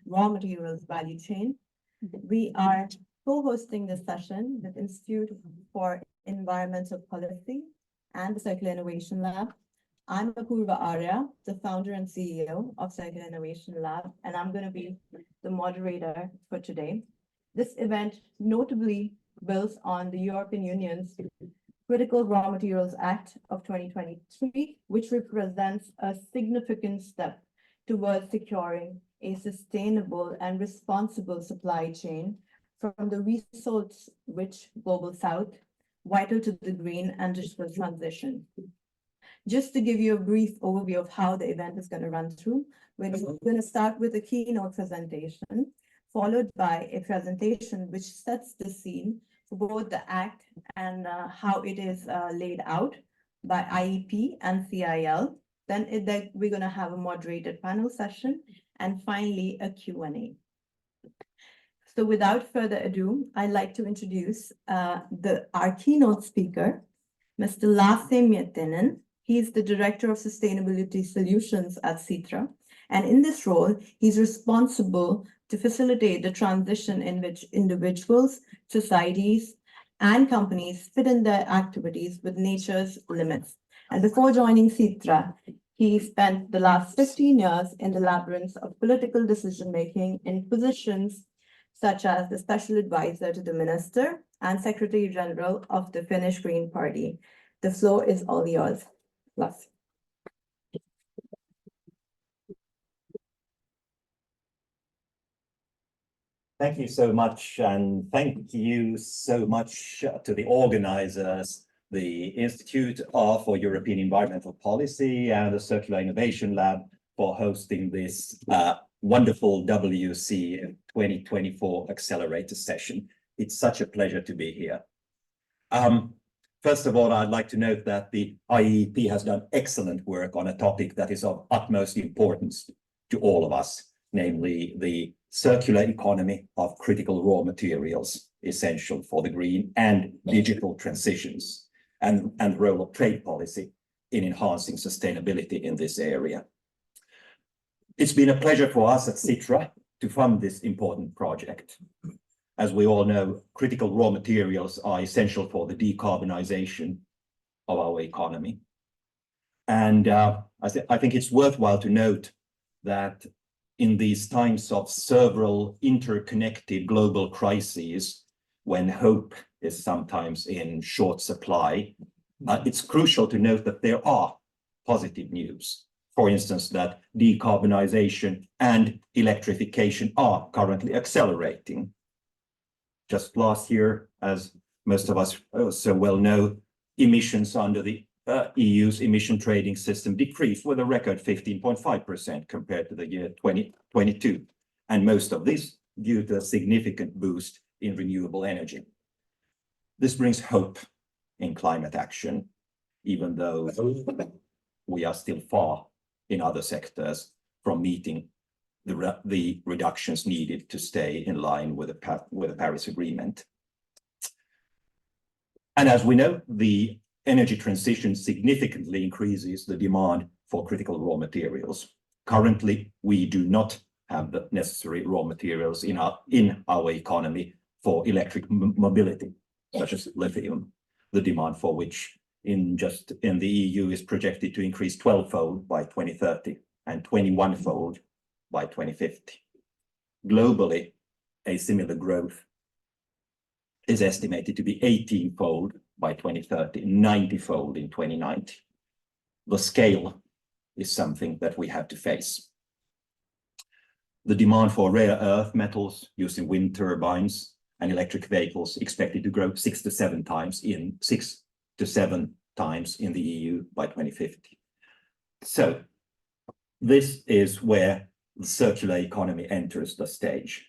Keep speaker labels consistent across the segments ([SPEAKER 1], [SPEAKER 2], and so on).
[SPEAKER 1] raw materials value chain. We are co-hosting this session with Institute for Environmental Policy and the Circular Innovation Lab. I'm Apurva Arya, the founder and CEO of Circular Innovation Lab, and I'm going to be the moderator for today. This event notably builds on the European Union's Critical Raw Materials Act of 2023, which represents a significant step towards securing a sustainable and responsible supply chain from the resource-rich Global South, vital to the green and digital transition. Just to give you a brief overview of how the event is going to run through, we're going to start with a keynote presentation, followed by a presentation which sets the scene for both the Act and how it is laid out by IEEP and CIL. Then we're going to have a moderated panel session, and finally a Q&A. So without further ado, I'd like to introduce our keynote speaker, Mr. Lasse Miettinen. He's the Director of Sustainability Solutions at Sitra. And in this role, he's responsible to facilitate the transition in which individuals, societies, and companies fit in their activities with nature's limits. And before joining Sitra, he spent the last 15 years in the labyrinth of political decision-making in positions such as the Special Advisor to the Minister and Secretary General of the Finnish Green Party. The floor is all yours, Lasse.
[SPEAKER 2] Thank you so much, and thank you so much to the organizers, the Institute for European Environmental Policy and the Circular Innovation Lab for hosting this wonderful WCEF 2024 Accelerator Session. It's such a pleasure to be here. First of all, I'd like to note that the IEEP has done excellent work on a topic that is of utmost importance to all of us, namely the circular economy of critical raw materials, essential for the green and digital transitions, and the role of trade policy in enhancing sustainability in this area. It's been a pleasure for us at Sitra to fund this important project. As we all know, critical raw materials are essential for the decarbonization of our economy. And I think it's worthwhile to note that in these times of several interconnected global crises, when hope is sometimes in short supply, it's crucial to note that there are positive news. For instance, that decarbonization and electrification are currently accelerating. Just last year, as most of us so well know, emissions under the EU's emission trading system decreased with a record 15.5% compared to the year 2022, and most of this due to a significant boost in renewable energy. This brings hope in climate action, even though we are still far in other sectors from meeting the reductions needed to stay in line with the Paris Agreement. And as we know, the energy transition significantly increases the demand for critical raw materials. Currently, we do not have the necessary raw materials in our economy for electric mobility, such as lithium, the demand for which in the EU is projected to increase 12-fold by 2030 and 21-fold by 2050. Globally, a similar growth is estimated to be 18-fold by 2030, 90-fold in 2090. The scale is something that we have to face. The demand for rare earth metals used in wind turbines and electric vehicles expected to grow 6 to 7 times in the EU by 2050. So this is where the circular economy enters the stage.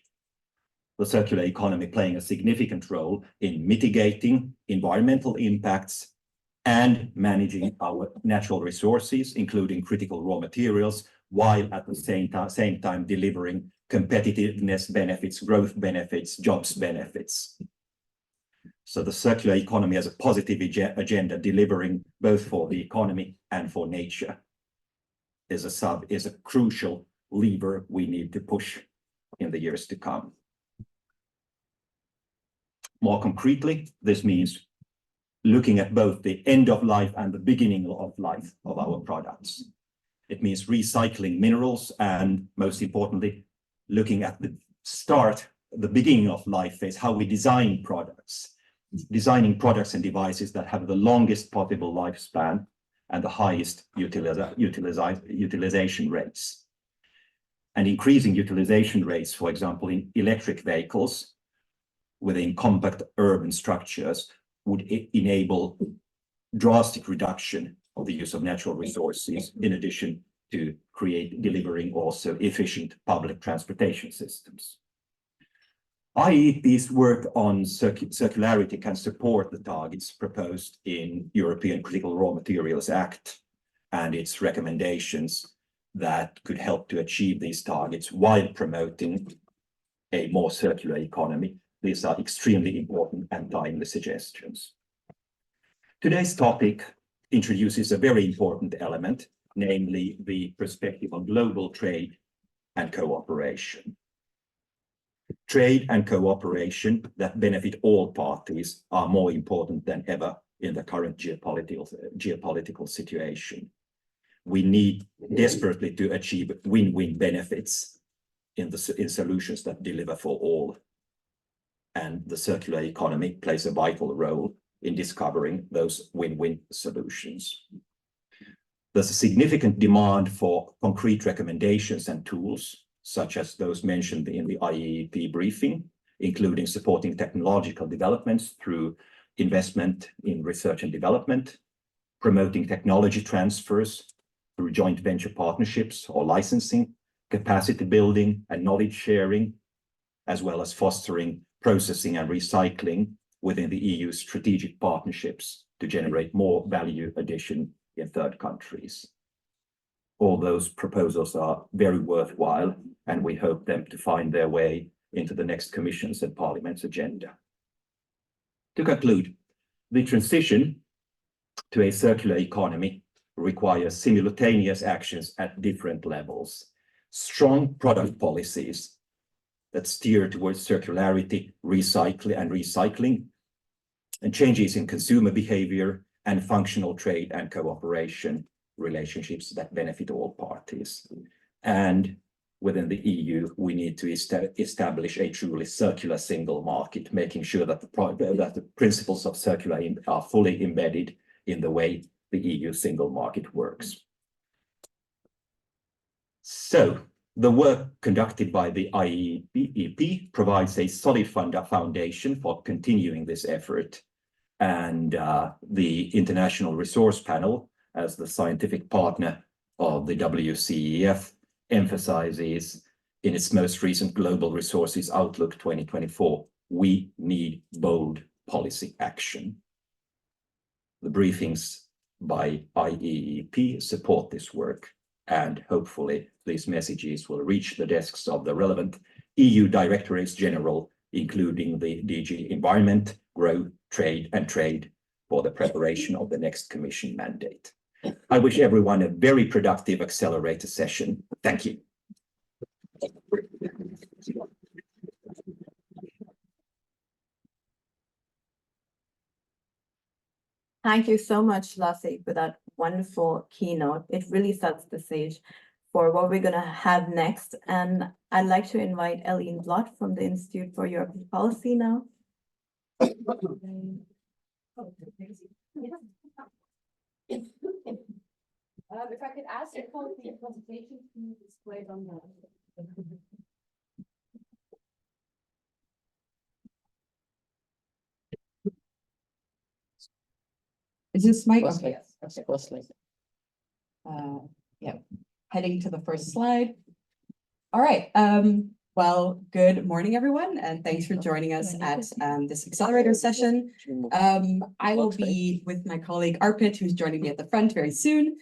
[SPEAKER 2] The circular economy playing a significant role in mitigating environmental impacts and managing our natural resources, including critical raw materials, while at the same time delivering competitiveness benefits, growth benefits, jobs benefits. So the circular economy has a positive agenda, delivering both for the economy and for nature, is a crucial lever we need to push in the years to come. More concretely, this means looking at both the end of life and the beginning of life of our products. It means recycling minerals and, most importantly, looking at the beginning of life phase, how we design products, designing products and devices that have the longest possible lifespan and the highest utilization rates. And increasing utilization rates, for example, in electric vehicles within compact urban structures would enable drastic reduction of the use of natural resources, in addition to delivering also efficient public transportation systems. IEEP's work on circularity can support the targets proposed in European Critical Raw Materials Act and its recommendations that could help to achieve these targets while promoting a more circular economy. These are extremely important and timely suggestions. Today's topic introduces a very important element, namely the perspective on global trade and cooperation. Trade and cooperation that benefit all parties are more important than ever in the current geopolitical situation. We need desperately to achieve win-win benefits in solutions that deliver for all. And the circular economy plays a vital role in discovering those win-win solutions. There's a significant demand for concrete recommendations and tools, such as those mentioned in the IEEP briefing, including supporting technological developments through investment in research and development, promoting technology transfers through joint venture partnerships or licensing, capacity building and knowledge sharing, as well as fostering processing and recycling within the EU's strategic partnerships to generate more value addition in third countries. All those proposals are very worthwhile, and we hope them to find their way into the next Commission's and Parliament's agenda. To conclude, the transition to a circular economy requires simultaneous actions at different levels. Strong product policies that steer towards circularity, recycling, and changes in consumer behavior and functional trade and cooperation relationships that benefit all parties. And within the EU, we need to establish a truly circular single market, making sure that the principles of circularity are fully embedded in the way the EU single market works. So, the work conducted by the IEEP provides a solid foundation for continuing this effort. And the International Resource Panel, as the scientific partner of the WCEF, emphasizes in its most recent Global Resources Outlook 2024, we need bold policy action. The briefings by IEEP support this work, and hopefully these messages will reach the desks of the relevant EU Directorates General, including the DG Environment, Growth, Trade and Trade, for the preparation of the next Commission mandate. I wish everyone a very productive accelerator session. Thank you.
[SPEAKER 1] Thank you so much, Lassie, for that wonderful keynote. It really sets the stage for what we're going to have next. And I'd like to invite Eileen Blott from the Institute for European Policy now.
[SPEAKER 3] If I could ask you for the presentation to be displayed on the.
[SPEAKER 4] Is this mic?
[SPEAKER 3] Closely,
[SPEAKER 4] Okay.
[SPEAKER 3] yes. Okay, closely.
[SPEAKER 4] Yeah, heading to the first slide. All right. Well, good morning, everyone, and thanks for joining us at this accelerator session. I will be with my colleague Arpit, who's joining me at the front very soon,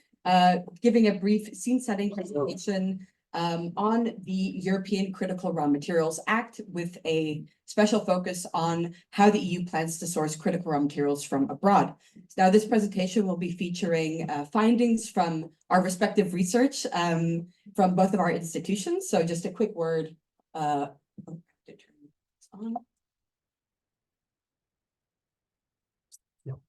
[SPEAKER 4] giving a brief scene-setting presentation on the European Critical Raw Materials Act, with a special focus on how the EU plans to source critical raw materials from abroad. Now, this presentation will be featuring findings from our respective research from both of our institutions. So just a quick word to turn this on.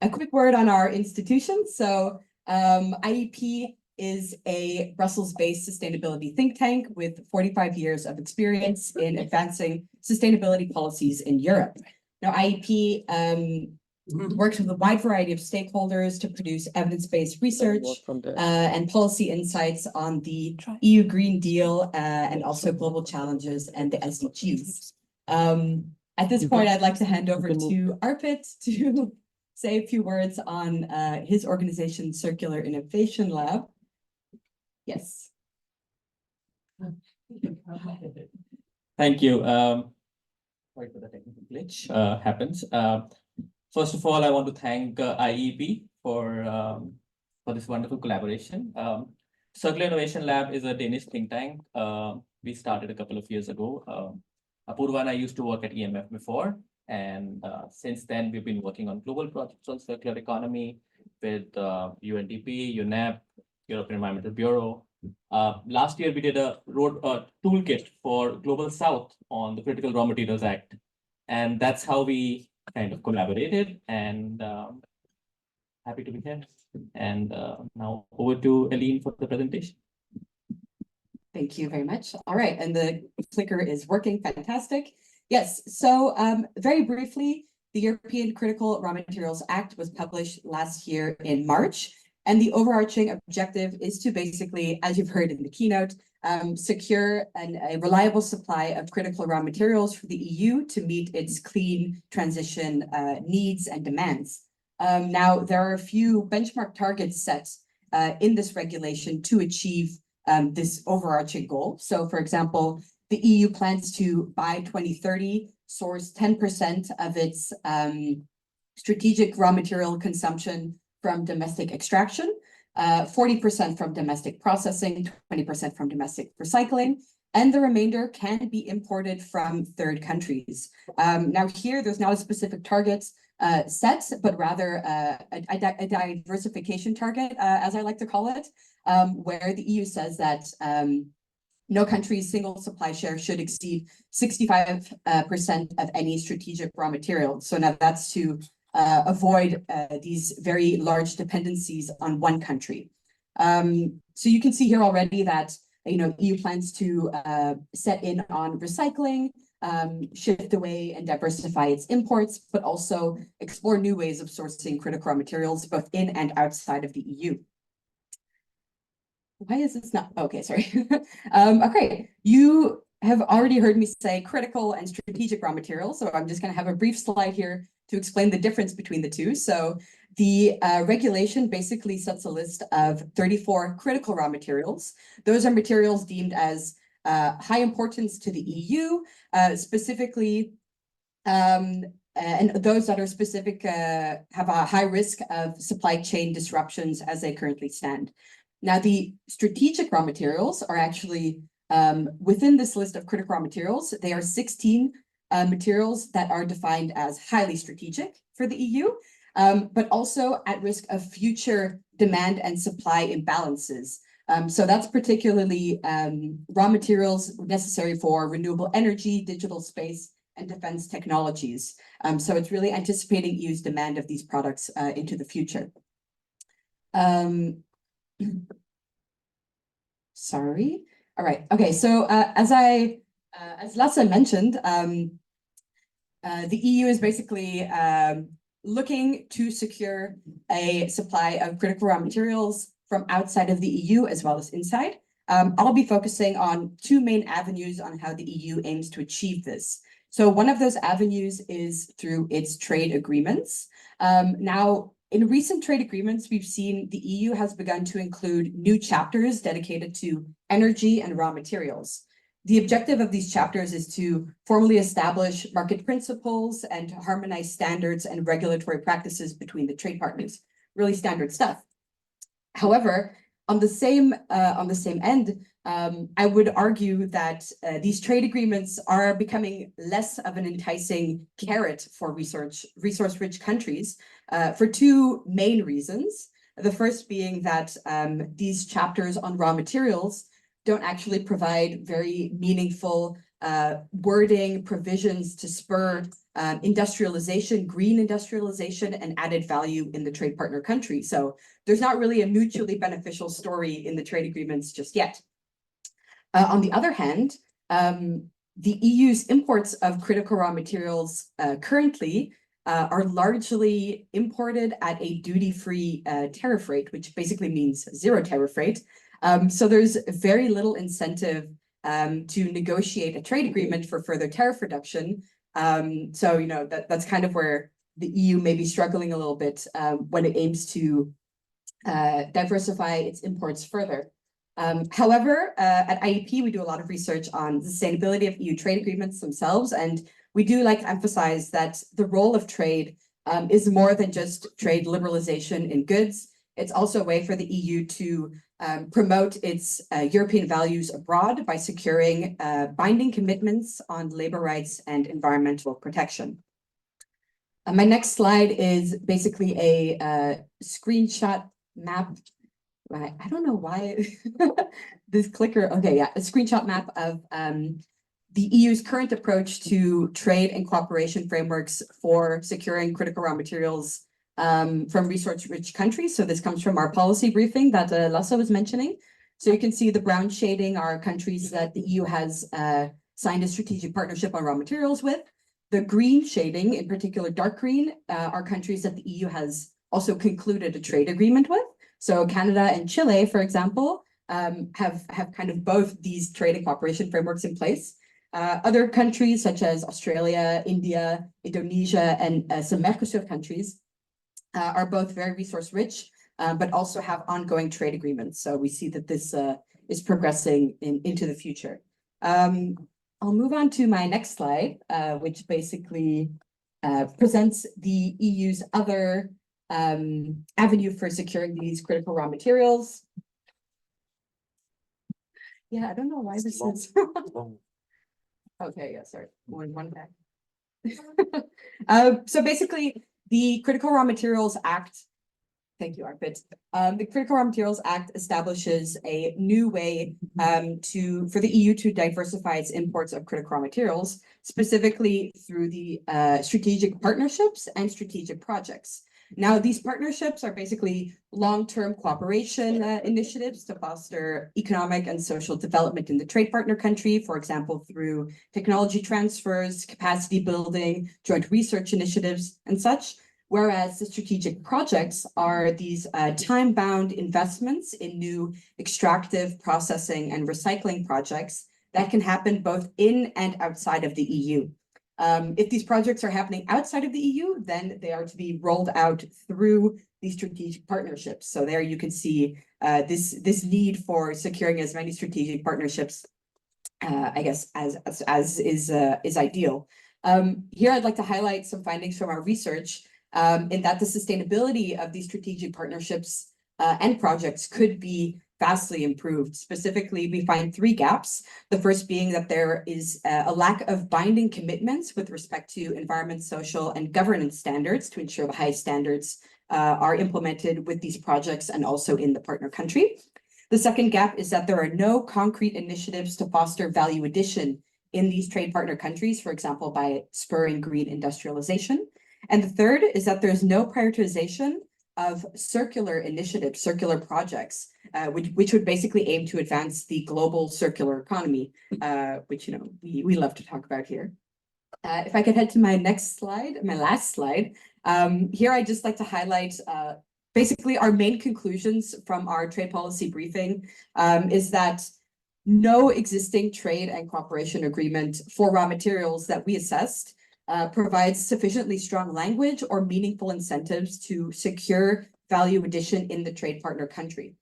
[SPEAKER 4] A quick word on our institution. So IEP is a Brussels-based sustainability think tank with 45 years of experience in advancing sustainability policies in Europe. Now, IEP works with a wide variety of stakeholders to produce evidence-based research and policy insights on the EU Green Deal and also global challenges and the SDGs. At this point, I'd like to hand over to Arpit to say a few words on his organization, Circular Innovation Lab. Yes.
[SPEAKER 5] Thank you. Sorry for the technical glitch. Happens. First of all, I want to thank IEEP for this wonderful collaboration. Circular Innovation Lab is a Danish think tank. We started a couple of years ago. Apurva and I used to work at EMF before, and since then we've been working on global projects on circular economy with UNDP, UNEP, European Environmental Bureau. Last year we did a toolkit for Global South on the Critical Raw Materials Act, and that's how we kind of collaborated, and happy to be here. And now over to Eileen for the presentation.
[SPEAKER 4] Thank you very much. All right, and the clicker is working. Fantastic. Yes, so very briefly, the European Critical Raw Materials Act was published last year in March, and the overarching objective is to basically, as you've heard in the keynote, secure a reliable supply of critical raw materials for the EU to meet its clean transition needs and demands. Now, there are a few benchmark targets set in this regulation to achieve this overarching goal. So, for example, the EU plans to, by 2030, source 10% of its strategic raw material consumption from domestic extraction, 40% from domestic processing, 20% from domestic recycling, and the remainder can be imported from third countries. Now here, there's not a specific target set, but rather a diversification target, as I like to call it, where the EU says that no country's single supply share should exceed 65% of any strategic raw material. So now that's to avoid these very large dependencies on one country. So you can see here already that EU plans to set in on recycling, shift away and diversify its imports, but also explore new ways of sourcing critical raw materials both in and outside of the EU. Why is this not? Okay, sorry. Okay, you have already heard me say critical and strategic raw materials, so I'm just going to have a brief slide here to explain the difference between the two. So the regulation basically sets a list of 34 critical raw materials. Those are materials deemed as high importance to the EU, specifically, and those that are specific have a high risk of supply chain disruptions as they currently stand. Now, the strategic raw materials are actually within this list of critical raw materials. They are 16 materials that are defined as highly strategic for the EU, but also at risk of future demand and supply imbalances. So that's particularly raw materials necessary for renewable energy, digital space, and defense technologies. So it's really anticipating EU's demand of these products into the future. Sorry. All right. Okay. So as Lasse mentioned, the EU is basically looking to secure a supply of critical raw materials from outside of the EU as well as inside. I'll be focusing on two main avenues on how the EU aims to achieve this. So one of those avenues is through its trade agreements. Now, in recent trade agreements, we've seen the EU has begun to include new chapters dedicated to energy and raw materials. The objective of these chapters is to formally establish market principles and to harmonize standards and regulatory practices between the trade partners. Really standard stuff. However, on the same end, I would argue that these trade agreements are becoming less of an enticing carrot for resource-rich countries for two main reasons. The first being that these chapters on raw materials don't actually provide very meaningful wording, provisions to spur industrialization, green industrialization, and added value in the trade partner country. So there's not really a mutually beneficial story in the trade agreements just yet. On the other hand, the EU's imports of critical raw materials currently are largely imported at a duty-free tariff rate, which basically means zero tariff rate. So there's very little incentive to negotiate a trade agreement for further tariff reduction. So, that's kind of where the EU may be struggling a little bit when it aims to diversify its imports further. However, at IEP, we do a lot of research on the sustainability of EU trade agreements themselves, and we do like to emphasize that the role of trade is more than just trade liberalization in goods. It's also a way for the EU to promote its European values abroad by securing binding commitments on labor rights and environmental protection. My next slide is basically a screenshot map. I don't know why this clicker, okay, yeah, a screenshot map of the EU's current approach to trade and cooperation frameworks for securing critical raw materials from resource-rich countries. So this comes from our policy briefing that Lasse was mentioning. So you can see the brown shading are countries that the EU has signed a strategic partnership on raw materials with. The green shading, in particular dark green, are countries that the EU has also concluded a trade agreement with. So Canada and Chile, for example, have kind of both these trade and cooperation frameworks in place. Other countries such as Australia, India, Indonesia, and some Mercosur countries are both very resource rich, but also have ongoing trade agreements. So we see that this is progressing into the future. I'll move on to my next slide, which basically presents the EU's other avenue for securing these critical raw materials. Yeah, I don't know why this is. Okay, yeah, sorry, one back. So basically, the Critical Raw Materials Act, thank you, Arpit. The Critical Raw Materials Act establishes a new way for the EU to diversify its imports of critical raw materials, specifically through the strategic partnerships and strategic projects. Now, these partnerships are basically long-term cooperation initiatives to foster economic and social development in the trade partner country, for example, through technology transfers, capacity building, joint research initiatives, and such. Whereas the strategic projects are these time-bound investments in new extractive, processing, and recycling projects that can happen both in and outside of the EU. If these projects are happening outside of the EU, then they are to be rolled out through these strategic partnerships. So there you can see this need for securing as many strategic partnerships, I guess, as is ideal. Here, I'd like to highlight some findings from our research in that the sustainability of these strategic partnerships and projects could be vastly improved. Specifically, we find 3 gaps. The first being that there is a lack of binding commitments with respect to environment, social, and governance standards to ensure the highest standards are implemented with these projects and also in the partner country. The second gap is that there are no concrete initiatives to foster value addition in these trade partner countries, for example, by spurring green industrialization. And the third is that there's no prioritization of circular initiatives, circular projects, which would basically aim to advance the global circular economy, which we love to talk about here. If I could head to my next slide, my last slide, here I'd just like to highlight basically our main conclusions from our trade policy briefing is that no existing trade and cooperation agreement for raw materials that we assessed provides sufficiently strong language or meaningful incentives to secure value addition in the trade partner country.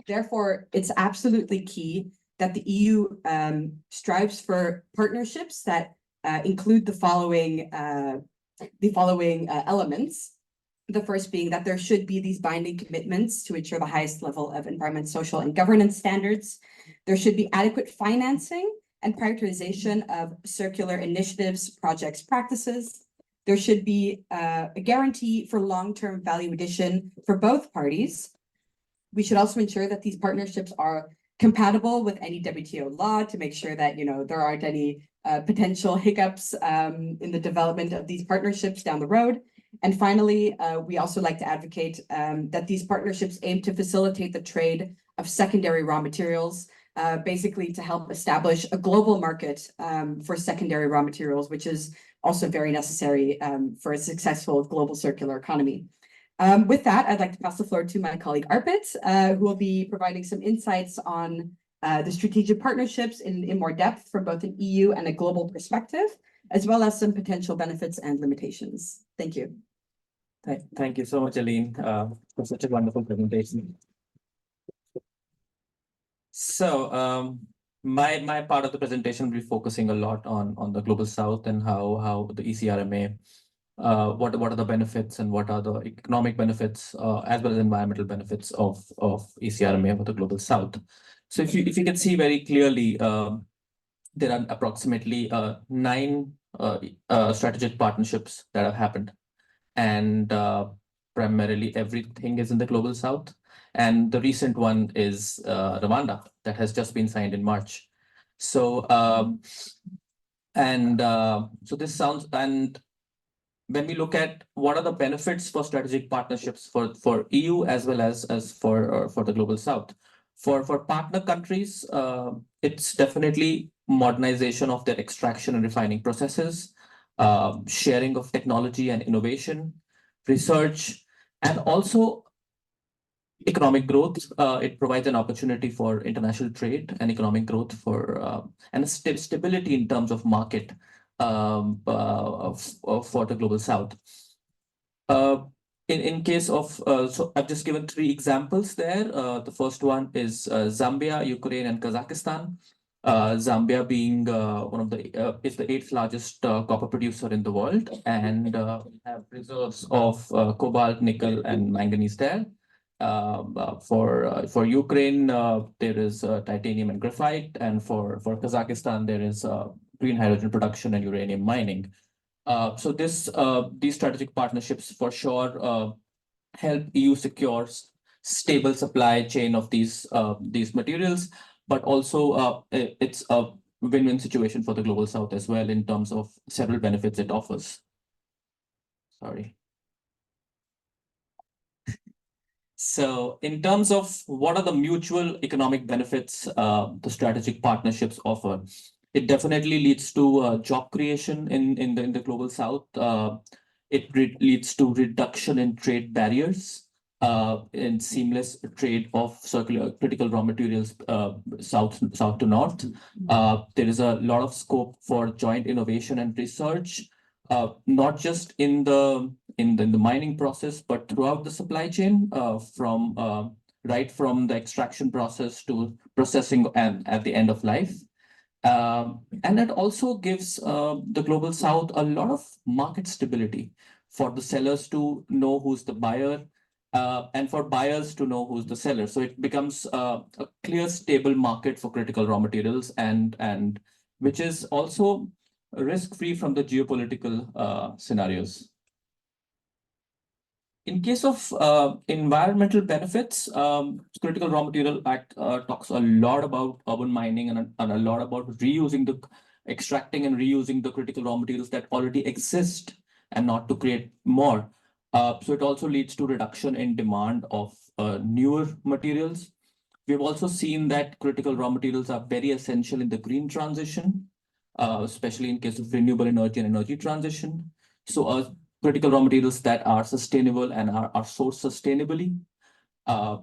[SPEAKER 4] Therefore, it's absolutely key that the EU strives for partnerships that include the following elements. The first being that there should be these binding commitments to ensure the highest level of environment, social, and governance standards. There should be adequate financing and prioritization of circular initiatives, projects, practices. There should be a guarantee for long-term value addition for both parties. We should also ensure that these partnerships are compatible with any WTO law to make sure that, there aren't any potential hiccups in the development of these partnerships down the road. And finally, we also like to advocate that these partnerships aim to facilitate the trade of secondary raw materials, basically to help establish a global market for secondary raw materials, which is also very necessary for a successful global circular economy. With that, I'd like to pass the floor to my colleague Arpit, who will be providing some insights on the strategic partnerships in more depth from both an EU and a global perspective, as well as some potential benefits and limitations. Thank you.
[SPEAKER 5] Thank you so much, Aline, for such a wonderful presentation. So my part of the presentation will be focusing a lot on the Global South and how the ECRMA, what are the benefits and what are the economic benefits as well as environmental benefits of ECRMA for the Global South. So if you can see very clearly, there are approximately 9 strategic partnerships that have happened, and primarily everything is in the Global South. And the recent one is Rwanda that has just been signed in March. So so this sounds, and when we look at what are the benefits for strategic partnerships for EU as well as for the Global South, for partner countries, it's definitely modernization of their extraction and refining processes, sharing of technology and innovation, research, and also economic growth. It provides an opportunity for international trade and economic growth and stability in terms of market for the Global South. In case of, so I've just given 3 examples there. The first one is Zambia, Ukraine, and Kazakhstan. Zambia being is the 8th largest copper producer in the world, and have reserves of cobalt, nickel, and manganese there. For Ukraine, there is titanium and graphite, and for Kazakhstan, there is green hydrogen production and uranium mining. So these strategic partnerships for sure help EU secure stable supply chain of these materials, but also it's a win-win situation for the Global South as well in terms of several benefits it offers. Sorry. So in terms of what are the mutual economic benefits the strategic partnerships offer, it definitely leads to job creation in the Global South. It leads to reduction in trade barriers, in seamless trade of circular critical raw materials south to north. There is a lot of scope for joint innovation and research, not just in the mining process, but throughout the supply chain, right from the extraction process to processing and at the end of life. And it also gives the Global South a lot of market stability for the sellers to know who's the buyer, and for buyers to know who's the seller. So it becomes a clear, stable market for critical raw materials, and which is also risk-free from the geopolitical scenarios. In case of environmental benefits, Critical Raw Material Act talks a lot about urban mining and a lot about extracting and reusing the critical raw materials that already exist and not to create more. So it also leads to reduction in demand of newer materials. We've also seen that critical raw materials are very essential in the green transition, especially in case of renewable energy and energy transition. So critical raw materials that are sustainable and are sourced sustainably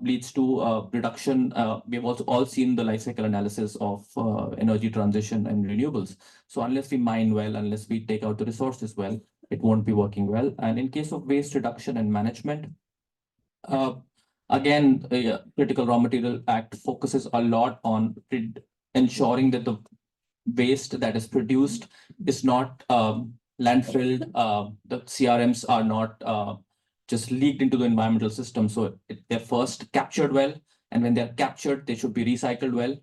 [SPEAKER 5] leads to reduction. We've also all seen the life cycle analysis of energy transition and renewables. So unless we mine well, unless we take out the resources well, it won't be working well. And in case of waste reduction and management, again, Critical Raw Material Act focuses a lot on ensuring that the waste that is produced is not landfilled. The CRMs are not just leaked into the environmental system. So they're first captured well, and when they're captured, they should be recycled well,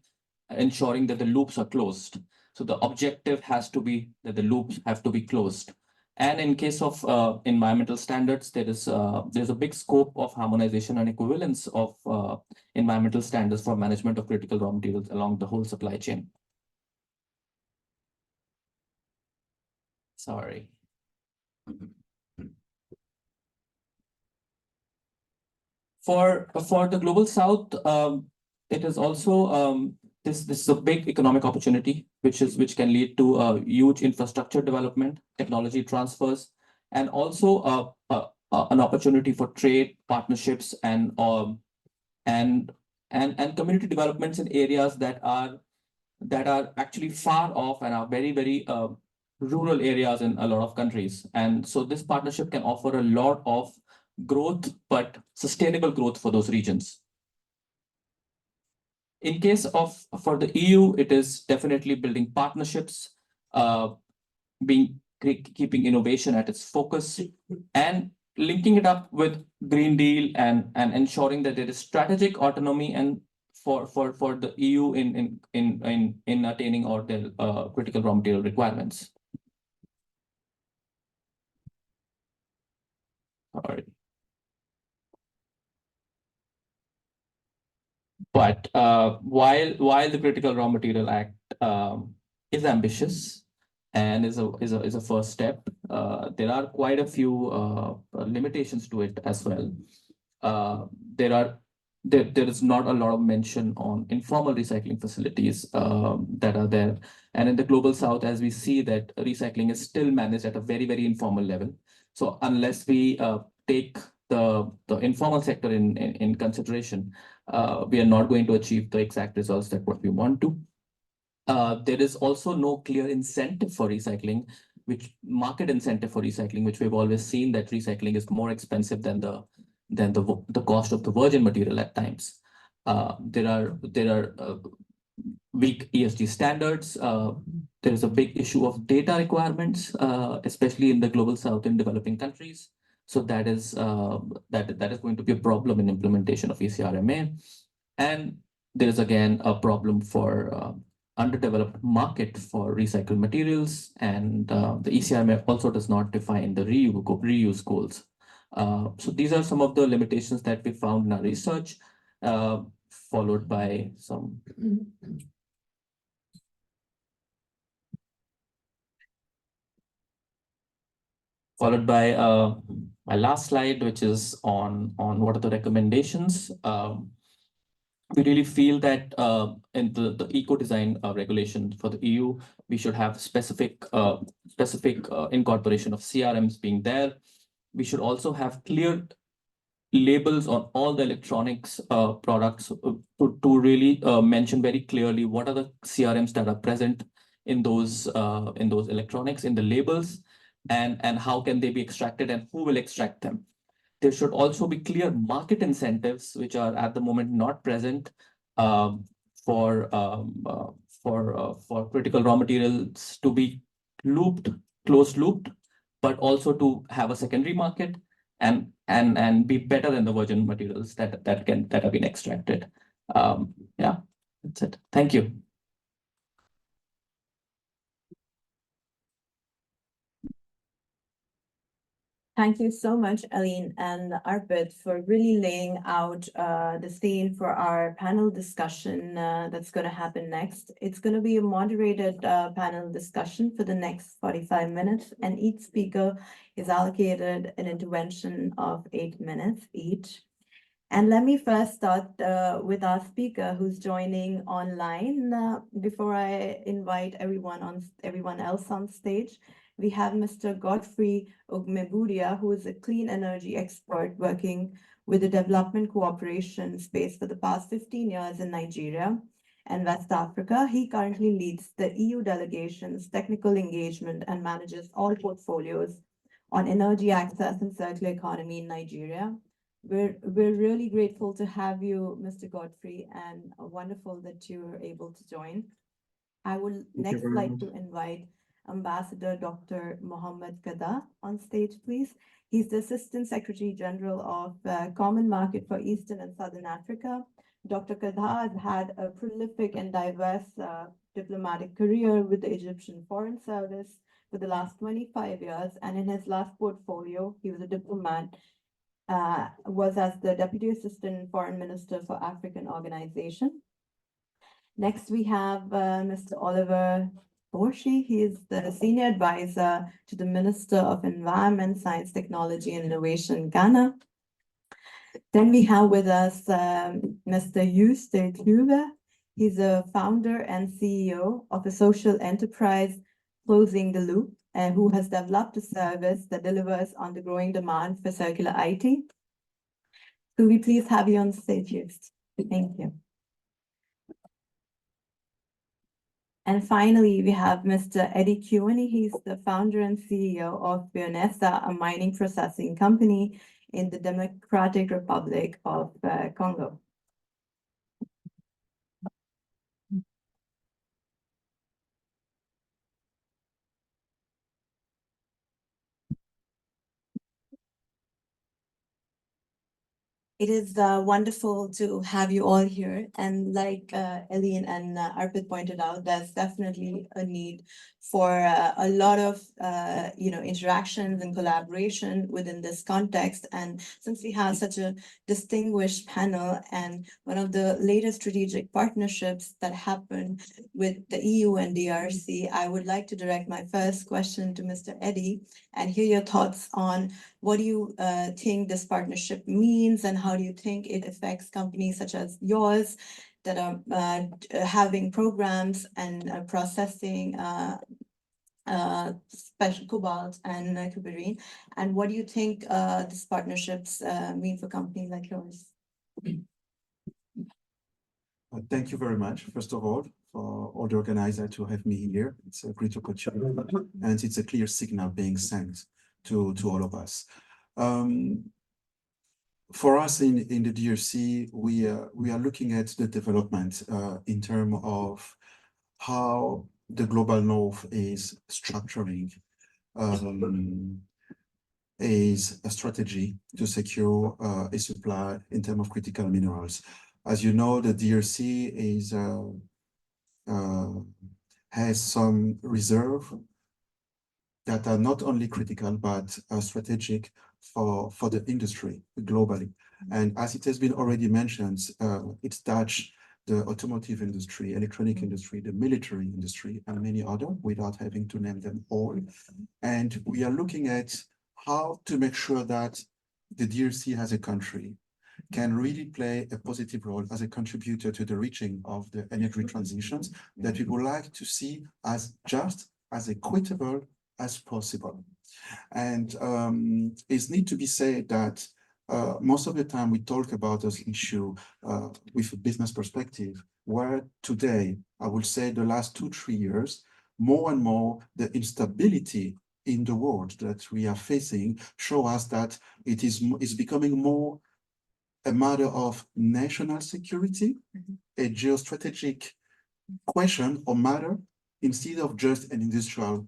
[SPEAKER 5] ensuring that the loops are closed. So the objective has to be that the loops have to be closed. And in case of environmental standards, there's a big scope of harmonization and equivalence of environmental standards for management of critical raw materials along the whole supply chain. Sorry. For the Global South, it is also this is a big economic opportunity, which can lead to huge infrastructure development, technology transfers, and also an opportunity for trade partnerships and community developments in areas that are actually far off and are very rural areas in a lot of countries. And so this partnership can offer a lot of growth, but sustainable growth for those regions. In case of for the EU, it is definitely building partnerships, keeping innovation at its focus, and linking it up with Green Deal and ensuring that there is strategic autonomy and for the EU in attaining all their critical raw material requirements. All right. But while the Critical Raw Material Act is ambitious and is a first step, there are quite a few limitations to it as well. There is not a lot of mention on informal recycling facilities that are there, and in the Global South, as we see that recycling is still managed at a very informal level. So unless we take the informal sector in consideration, we are not going to achieve the exact results that what we want to. There is also no clear incentive for recycling, market incentive for recycling, which we've always seen that recycling is more expensive than the cost of the virgin material at times. There are weak ESG standards. There is a big issue of data requirements, especially in the Global South in developing countries. So that is going to be a problem in implementation of ECRMA. And there is again a problem for underdeveloped market for recycled materials, and the ECRMA also does not define the reuse goals. So these are some of the limitations that we found in our research, followed by some. Followed by my last slide, which is on what are the recommendations. We really feel that in the eco-design regulation for the EU, we should have specific incorporation of CRMs being there. We should also have clear labels on all the electronics products to really mention very clearly what are the CRMs that are present in those electronics in the labels, and how can they be extracted and who will extract them. There should also be clear market incentives, which are at the moment not present for critical raw materials to be closed looped, but also to have a secondary market and be better than the virgin materials that have been extracted. Yeah, that's it. Thank you.
[SPEAKER 1] Thank you so much, Aline and Arpit, for really laying out the scene for our panel discussion that's going to happen next. It's going to be a moderated panel discussion for the next 45 minutes, and each speaker is allocated an intervention of 8 minutes each. And let me first start with our speaker who's joining online. Before I invite everyone else on stage, we have Mr. Godfrey Ogmebudia, who is a clean energy expert working with the development cooperation space for the past 15 years in Nigeria and West Africa. He currently leads the EU delegation's technical engagement and manages all portfolios on energy access and circular economy in Nigeria. We're really grateful to have you, Mr. Godfrey, and wonderful that you were able to join. I would next like to invite Ambassador Dr. Mohammed Kada on stage, please. He's the Assistant Secretary General of Common Market for Eastern and Southern Africa. Dr. Kada has had a prolific and diverse diplomatic career with the Egyptian Foreign Service, for the last 25 years, and in his last portfolio, he was a diplomat, was as the Deputy Assistant Foreign Minister for African Organization. Next, we have Mr. Oliver Borshi. He is the Senior Advisor to the Minister of Environment, Science, Technology and Innovation, Ghana. Then we have with us Mr. Joost de Kluwe. He's a founder and CEO of a social enterprise, Closing the Loop, and who has developed a service that delivers on the growing demand for circular IT. Could we please have you on stage, Joost? Thank you. And finally, we have Mr. Eddie Kiwani. He's the founder and CEO of Bionessa, a mining processing company in the Democratic Republic of Congo. It is wonderful to have you all here. And like Eileen and Arpit pointed out, there's definitely a need for a lot of interactions and collaboration within this context. And since we have such a distinguished panel and one of the latest strategic partnerships that happened with the EU and DRC, I would like to direct my first question to Mr. Eddie and hear your thoughts on what do you think this partnership means, and how do you think it affects companies such as yours that are having programs and processing special cobalt and cuprine? And what do you think these partnerships mean for companies like yours?
[SPEAKER 6] Thank you very much, first of all, for all the organizers to have me here. It's a great opportunity, and it's a clear signal being sent to all of us. For us in the DRC, we are looking at the development in terms of how the global north is structuring is a strategy to secure a supply in terms of critical minerals. As you know, the DRC is has some reserve that are not only critical but strategic for the industry globally. And as it has been already mentioned, it touches the automotive industry, electronic industry, the military industry, and many other, without having to name them all. And we are looking at how to make sure that the DRC as a country can really play a positive role as a contributor to the reaching of the energy transitions that we would like to see as just, as equitable as possible. And it needs to be said that most of the time we talk about this issue with a business perspective, where today, I would say the last 2-3 years, more and more the instability in the world that we are facing show us that it is becoming more a matter of national security, a geostrategic question or matter, instead of just an industrial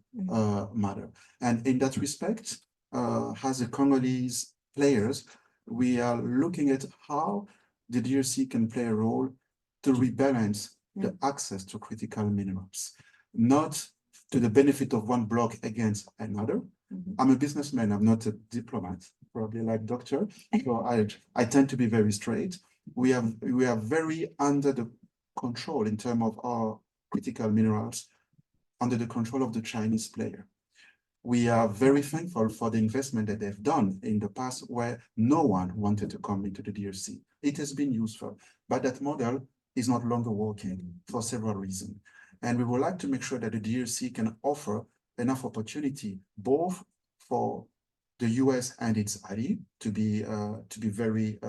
[SPEAKER 6] matter. And in that respect, as a Congolese players, we are looking at how the DRC can play a role to rebalance the access to critical minerals, not to the benefit of one bloc against another. I'm a businessman, I'm not a diplomat, probably like doctor, so I tend to be very straight. We are very under the control in terms of our critical minerals, under the control of the Chinese player. We are very thankful for the investment that they've done in the past, where no one wanted to come into the DRC. It has been useful, but that model is not longer working for several reasons. And we would like to make sure that the DRC can offer enough opportunity, both for the US and its ally, to be very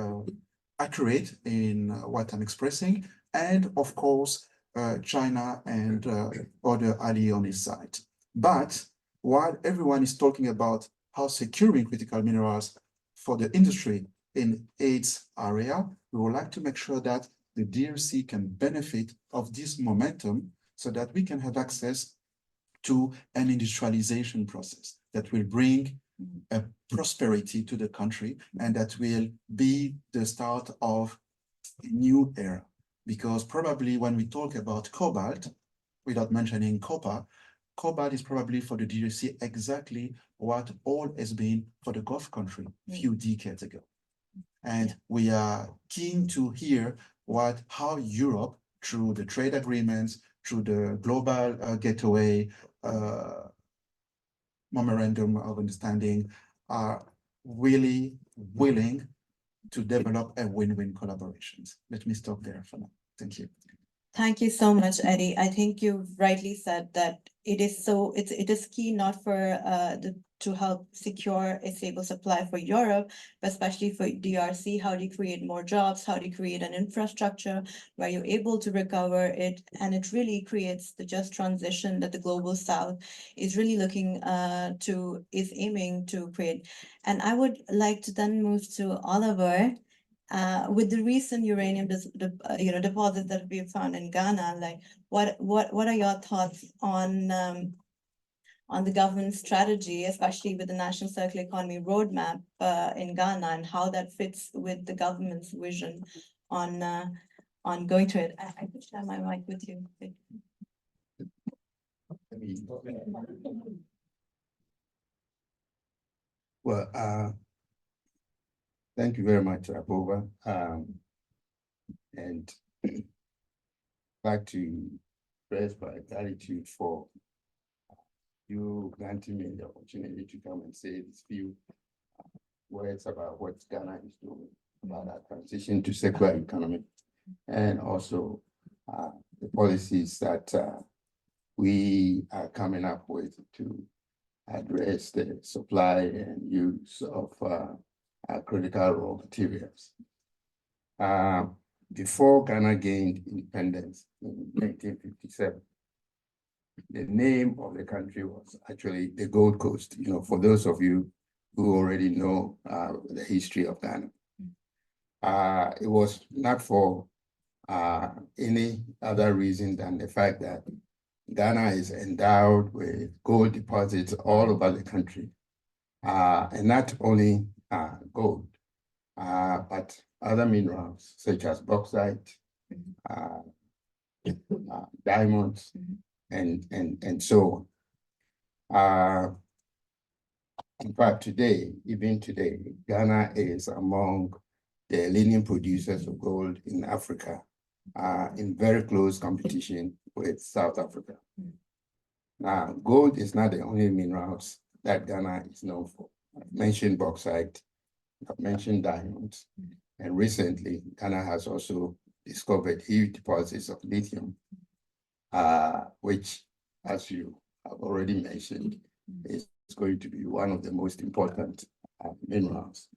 [SPEAKER 6] accurate in what I'm expressing, and of course, China and other allies on his side. But while everyone is talking about how securing critical minerals for the industry in its area, we would like to make sure that the DRC can benefit of this momentum so that we can have access to an industrialization process that will bring a prosperity to the country, and that will be the start of a new era. Because probably when we talk about cobalt, without mentioning copper, cobalt is probably for the DRC exactly what oil has been for the Gulf country a few decades ago. And we are keen to hear how Europe, through the trade agreements, through the global gateway memorandum of understanding, are really willing to develop a win-win collaborations. Let me stop there for now. Thank you.
[SPEAKER 1] Thank you so much, Eddie. I think you've rightly said that it is key not for to help secure a stable supply for Europe, but especially for DRC. How do you create more jobs? How do you create an infrastructure where you're able to recover it? And it really creates the just transition that the global South is really looking is aiming to create. And I would like to then move to Oliver. With the recent uranium deposits that we found in Ghana, like what are your thoughts on the government's strategy, especially with the National Circular Economy Roadmap in Ghana, and how that fits with the government's vision on going to it? I could share my mic with you.
[SPEAKER 7] Well, thank you very much, Apova. And I'd like to express my gratitude for you granting me the opportunity to come and say these few words about what Ghana is doing about our transition to circular economy, and also the policies that we are coming up with to address the supply and use of critical raw materials. Before Ghana gained independence in 1957, the name of the country was actually the Gold Coast. You know, for those of you who already know the history of Ghana, it was not for any other reason than the fact that Ghana is endowed with gold deposits all over the country, and not only gold, but other minerals such as bauxite, diamonds, and so on. In fact, even today, Ghana is among the leading producers of gold in Africa, in very close competition with South Africa. Now, gold is not the only minerals that Ghana is known for. I've mentioned bauxite, I've mentioned diamonds, and recently Ghana has also discovered huge deposits of lithium, which, as you have already mentioned, is going to be one of the most important minerals,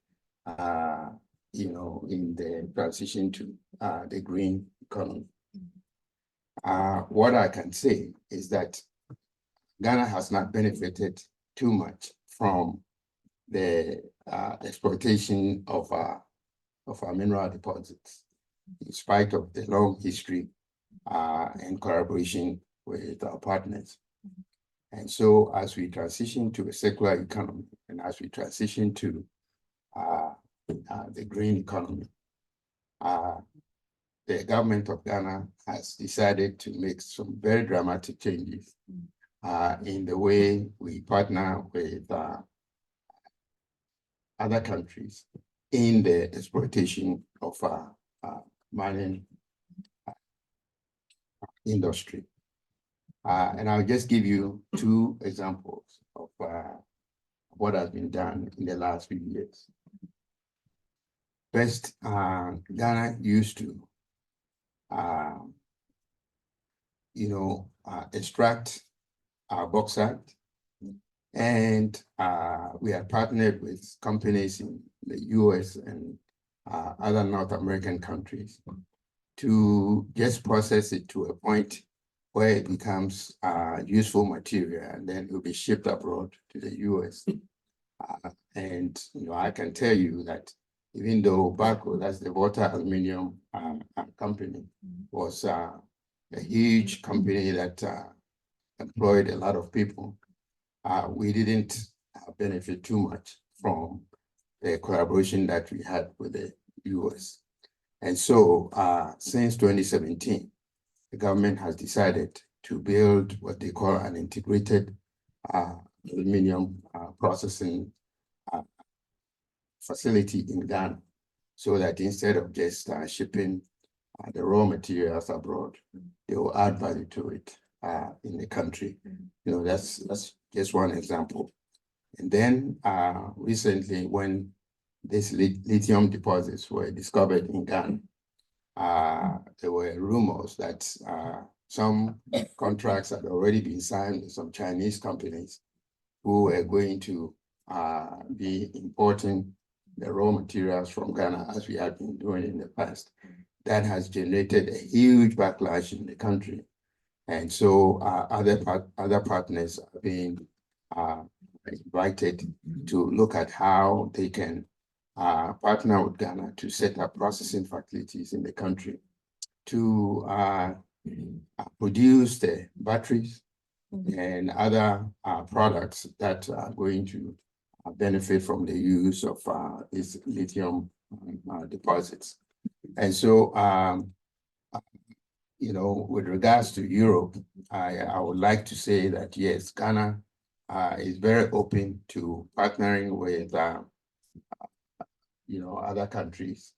[SPEAKER 7] you know, in the transition to the green economy. What I can say is that Ghana has not benefited too much from the exploitation of our mineral deposits, in spite of the long history and collaboration with our partners. And so as we transition to a circular economy, and as we transition to the green economy, the government of Ghana has decided to make some very dramatic changes in the way we partner with other countries in the exploitation of mining industry. And I'll just give you two examples of what has been done in the last few years. First, Ghana used to, extract bauxite, and we had partnered with companies in the US and other North American countries to just process it to a point where it becomes useful material, and then it will be shipped abroad to the US. And I can tell you that even though Baco, that's the water aluminium company, was a huge company that employed a lot of people, we didn't benefit too much from the collaboration that we had with the US. And so since 2017, the government has decided to build what they call an integrated aluminum processing facility in Ghana, so that instead of just shipping the raw materials abroad, they will add value to it in the country. You know, that's just one example. And then recently, when these lithium deposits were discovered in Ghana, there were rumors that some contracts had already been signed with some Chinese companies who were going to be importing the raw materials from Ghana, as we had been doing in the past. That has generated a huge backlash in the country. And so other partners are being invited to look at how they can partner with Ghana to set up processing facilities in the country to produce the batteries and other products that are going to benefit from the use of these lithium deposits. And so, you know, with regards to Europe, I would like to say that, yes, Ghana is very open to partnering with, you know, other countries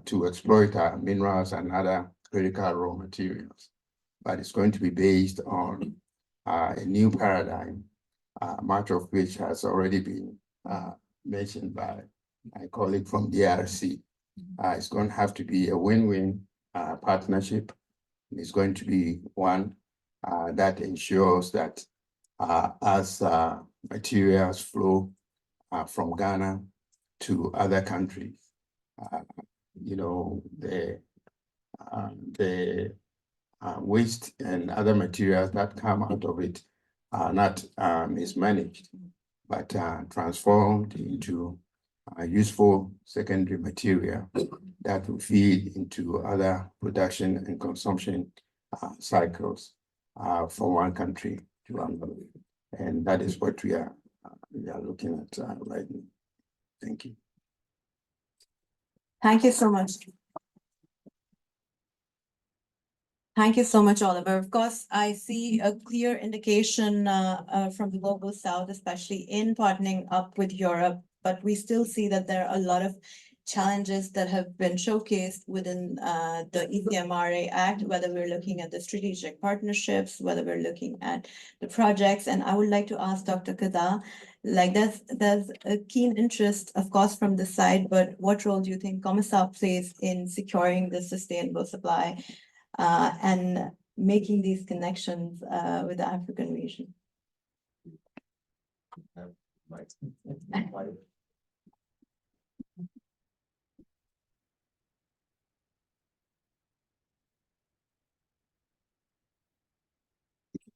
[SPEAKER 7] to exploit minerals and other critical raw materials. But it's going to be based on a new paradigm, much of which has already been mentioned by my colleague from DRC. It's going to have to be a win-win partnership. It's going to be one that ensures that as materials flow from Ghana to other countries, you know, the waste and other materials that come out of it are not mismanaged, but transformed into useful secondary material that will feed into other production and consumption cycles from one country to another. And that is what we are looking at right now. Thank you.
[SPEAKER 1] Thank you so much. Thank you so much, Oliver. Of course, I see a clear indication from the Global South, especially in partnering up with Europe, but we still see that there are a lot of challenges that have been showcased within the ECMRA Act, whether we're looking at the strategic partnerships, whether we're looking at the projects. And I would like to ask Dr. Kada, like there's a keen interest, of course, from the side, but what role do you think COMESA plays in securing the sustainable supply and making these connections with the African region?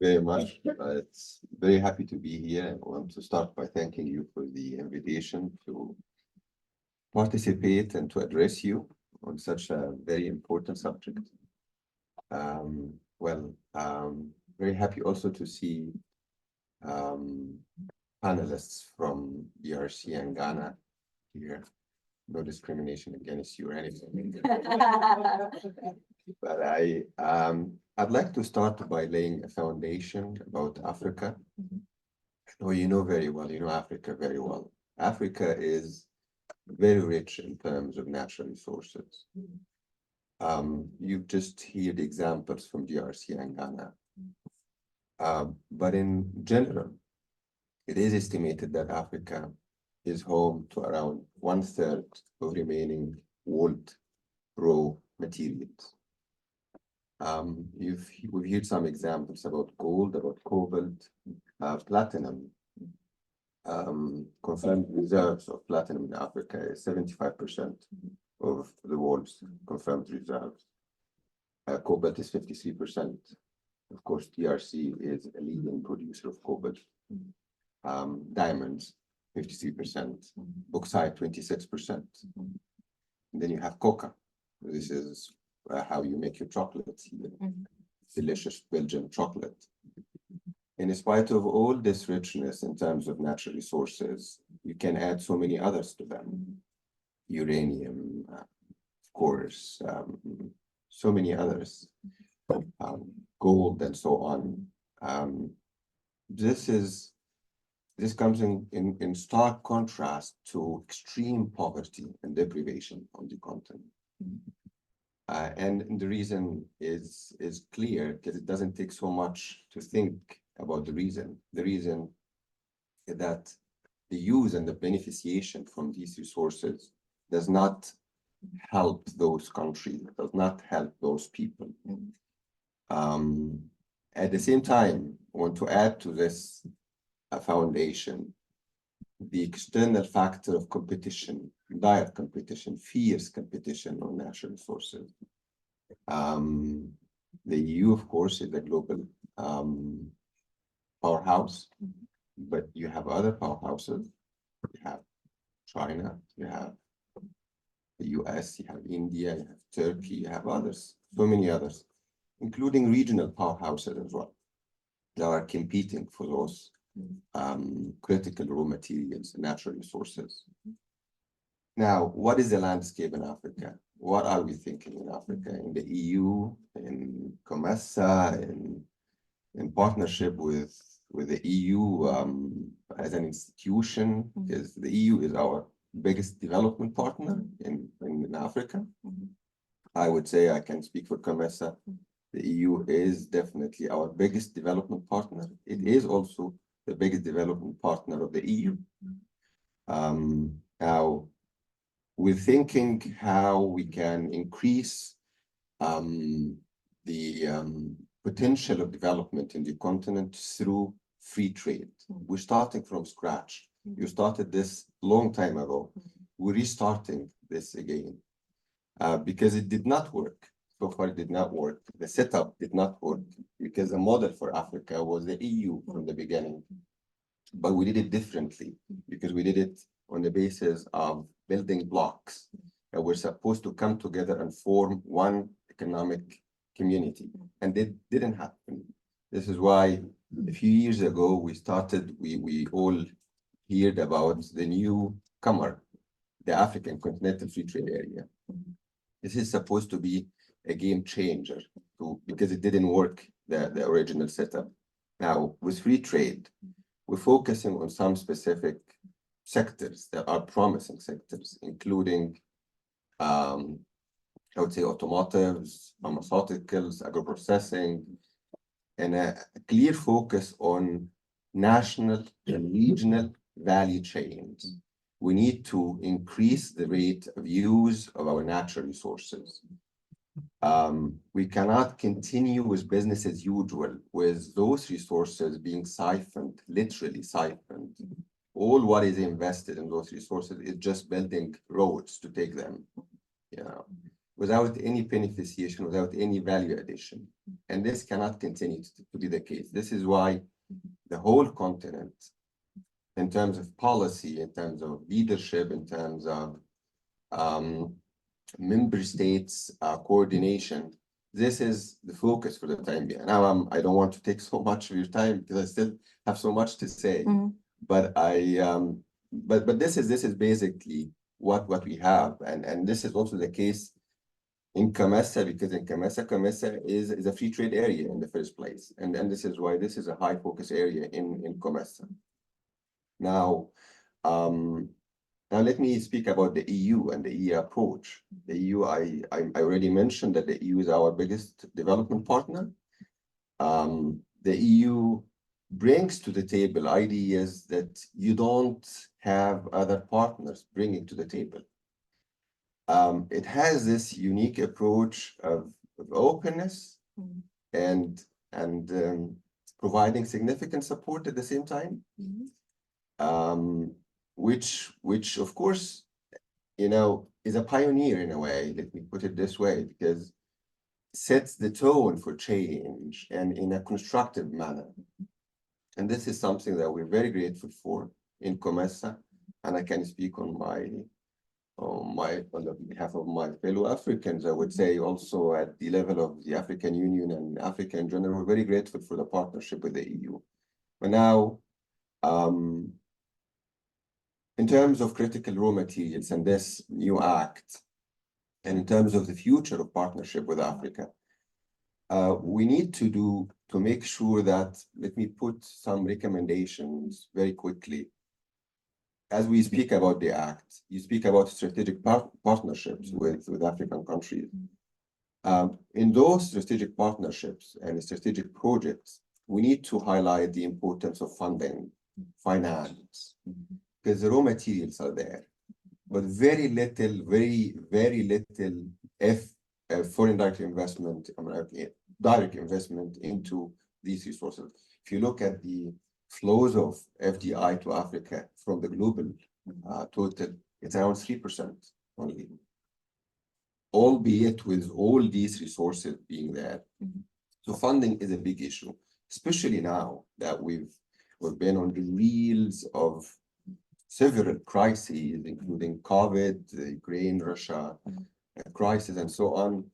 [SPEAKER 8] Very much. It's very happy to be here. I want to start by thanking you for the invitation to participate and to address you on such a very important subject. Very happy also to see panelists from DRC and Ghana here. No discrimination against you or anything. But I'd like to start by laying a foundation about Africa. I know you know very well, you know Africa very well. Africa is very rich in terms of natural resources. You've just heard examples from DRC and Ghana. But in general, it is estimated that Africa is home to around 1/3 of remaining world raw materials. We've heard some examples about gold, about cobalt, platinum. Confirmed reserves of platinum in Africa is 75% of the world's confirmed reserves. Cobalt is 53%. Of course, DRC is a leading producer of cobalt. Diamonds, 53%. Bauxite, 26%. And then you have coca. This is how you make your chocolate here. Delicious Belgian chocolate. In spite of all this richness in terms of natural resources, you can add so many others to them. Uranium, of course, so many others. gold and so on. This comes in stark contrast to extreme poverty and deprivation on the continent. And the reason is clear, because it doesn't take so much to think about the reason. The reason is that the use and the beneficiation from these resources does not help those countries, does not help those people. At the same time, I want to add to this foundation the external factor of competition, direct competition, fierce competition on natural resources. The EU, of course, is a global powerhouse, but you have other powerhouses. You have China, you have the US, you have India, you have Turkey, you have others, so many others, including regional powerhouses as well, that are competing for those critical raw materials and natural resources. Now, what is the landscape in Africa? What are we thinking in Africa, in the EU, in COMESA, in partnership with the EU as an institution? Because the EU is our biggest development partner in Africa. I would say, I can speak for COMESA, the EU is definitely our biggest development partner. It is also the biggest development partner of the EU. Now, we're thinking how we can increase the potential of development in the continent through free trade. We're starting from scratch. You started this long time ago. We're restarting this again because it did not work. So far, it did not work. The setup did not work because the model for Africa was the EU from the beginning. But we did it differently because we did it on the basis of building blocks that were supposed to come together and form one economic community. And it didn't happen. This is why a few years ago, we all heard about the newcomer, the African Continental Free Trade Area. This is supposed to be a game changer because it didn't work, the original setup. Now, with free trade, we're focusing on some specific sectors that are promising sectors, including, I would say, automotives, pharmaceuticals, agro-processing, and a clear focus on national and regional value chains. We need to increase the rate of use of our natural resources. We cannot continue with business as usual, with those resources being siphoned, literally siphoned. All what is invested in those resources is just building roads to take them, without any beneficiation, without any value addition. And this cannot continue to be the case. This is why the whole continent, in terms of policy, in terms of leadership, in terms of member states coordination, this is the focus for the time being. Now, I don't want to take so much of your time because I still have so much to say. But but this is basically what we have, and this is also the case in COMESA, because in COMESA is a free trade area in the first place, and this is why this is a high focus area in COMESA. Now, now let me speak about the EU and the EU approach. The EU, I already mentioned that the EU is our biggest development partner. The EU brings to the table ideas that you don't have other partners bringing to the table. It has this unique approach of openness and providing significant support at the same time. Which of course, is a pioneer in a way, let me put it this way, because sets the tone for change and in a constructive manner. And this is something that we're very grateful for in COMESA, and I can speak on behalf of my fellow Africans. I would say also at the level of the African Union and Africa in general, we're very grateful for the partnership with the EU. But now, in terms of critical raw materials and this new act, and in terms of the future of partnership with Africa, we need to make sure that, let me put some recommendations very quickly. As we speak about the Act, you speak about strategic partnerships with African countries. In those strategic partnerships and strategic projects, we need to highlight the importance of funding, finance, because the raw materials are there, but very little, very little foreign direct investment, direct investment into these resources. If you look at the flows of FDI to Africa from the global total, it's around 3% only, albeit with all these resources being there. So funding is a big issue, especially now that we've been on the reels of several crises, including COVID, the Ukraine, Russia crisis, and so on.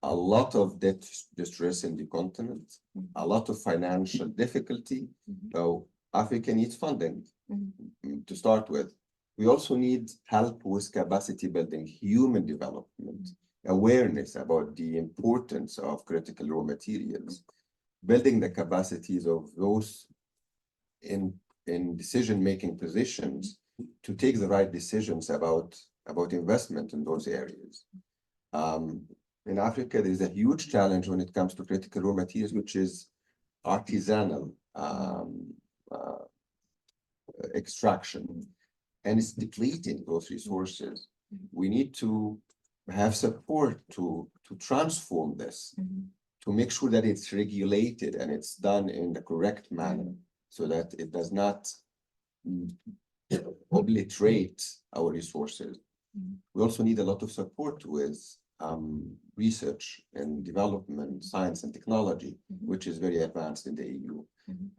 [SPEAKER 8] A lot of debt distress in the continent, a lot of financial difficulty. So Africa needs funding to start with. We also need help with capacity building, human development, awareness about the importance of critical raw materials, building the capacities of those in decision-making positions to take the right decisions about investment in those areas. In Africa, there's a huge challenge when it comes to critical raw materials, which is artisanal extraction, and it's depleting those resources. We need to have support to transform this, to make sure that it's regulated and it's done in the correct manner, so that it does not obliterate our resources. We also need a lot of support with research and development, science and technology, which is very advanced in the EU.